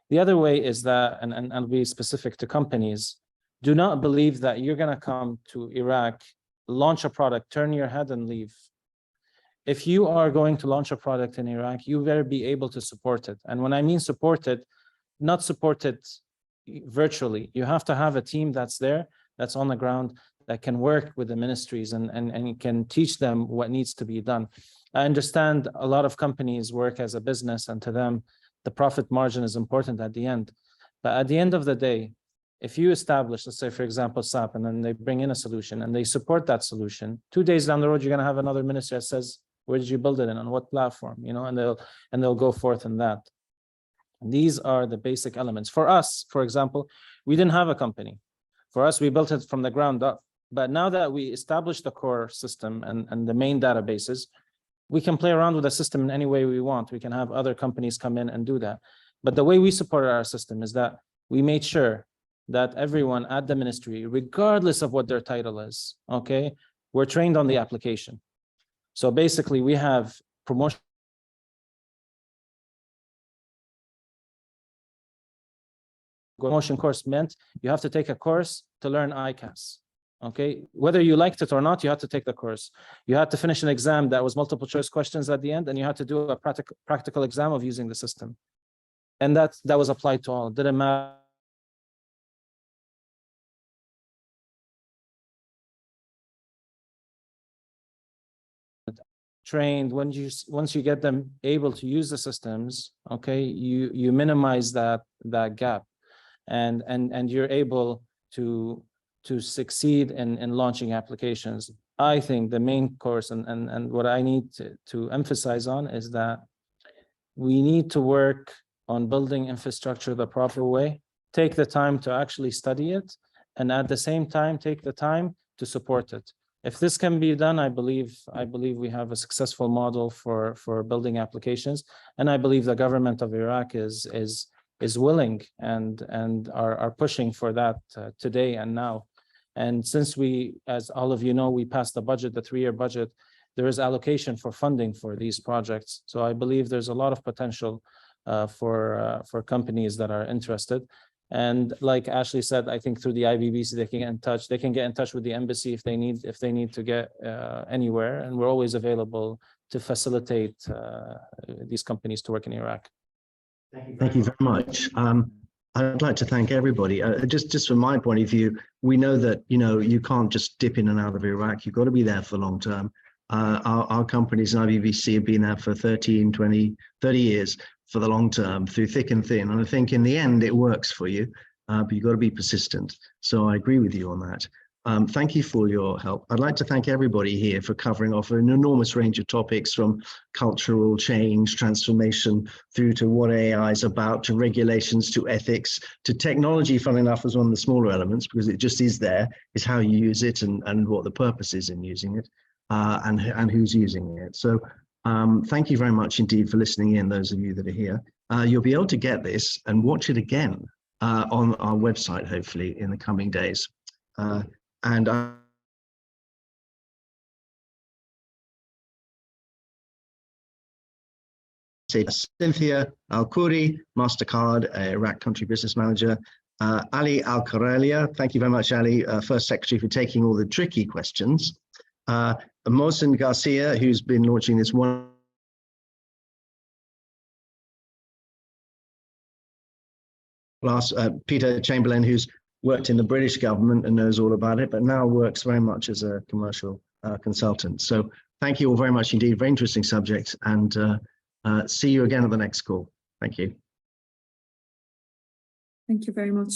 The other way is that, and I'll be specific to companies, do not believe that you're going to come to Iraq, launch a product, turn your head and leave. If you are going to launch a product in Iraq, you better be able to support it. And when I mean support it, not support it virtually. You have to have a team that's there, that's on the ground, that can work with the ministries and can teach them what needs to be done. I understand a lot of companies work as a business, and to them, the profit margin is important at the end. But at the end of the day, if you establish, let's say, for example, SAP, and then they bring in a solution and they support that solution, 2 days down the road, you're going to have another minister that says, where did you build it in, on what platform, you know, and they'll go forth in that. These are the basic elements. For us, for example, we didn't have a company. For us, we built it from the ground up. But now that we established the core system and the main databases, we can play around with the system in any way we want. We can have other companies come in and do that. But the way we supported our system is that we made sure that everyone at the ministry, regardless of what their title is, okay, we're trained on the application. So basically, we have promotion course meant you have to take a course to learn ICAS. Okay, whether you liked it or not, you had to take the course. You had to finish an exam that was multiple choice questions at the end, and you had to do a practical exam of using the system. And that was applied to all. It didn't matter. Trained, once you get them able to use the systems, okay, you minimize that gap, and you're able to succeed in launching applications. I think the main course and what I need to emphasize on is that we need to work on building infrastructure the proper way, take the time to actually study it, and at the same time, take the time to support it. If this can be done, I believe we have a successful model for building applications, and I believe the government of Iraq is willing and are pushing for that today and now. And since we, as all of you know, we passed the budget, the 3-year budget, there is allocation for funding for these projects. So I believe there's a lot of potential for companies that are interested. And like Ashley said, I think through the IBBC, they can get in touch. They can get in touch with the embassy if they need to get anywhere. And we're always available to facilitate these companies to work in Iraq.
Thank you very much. I'd like to thank everybody. Just from my point of view, we know that, you know, you can't just dip in and out of Iraq. You've got to be there for long term. Our companies in IBBC have been there for 13, 20, 30 years for the long term, through thick and thin. And I think in the end, it works for you, but you've got to be persistent. So I agree with you on that. Thank you for your help. I'd like to thank everybody here for covering off an enormous range of topics, from cultural change, transformation, through to what AI is about, to regulations, to ethics, to technology, fun enough, as one of the smaller elements, because it just is there, is how you use it and what the purpose is in using it, and who's using it. So thank you very much indeed for listening in, those of you that are here. You'll be able to get this and watch it again on our website, hopefully, in the coming days. And Cynthia, Al-Khoury, Mastercard, Iraq Country Business Manager, Ali Al-Khairalla. Thank you very much, Ali, First Secretary, for taking all the tricky questions. Mohsen Garcia, who's been launching this one. Peter Chamberlin, who's worked in the British government and knows all about it, but now works very much as a commercial consultant. So thank you all very much indeed. Very interesting subject, and see you again at the next call. Thank you.
Thank you very much.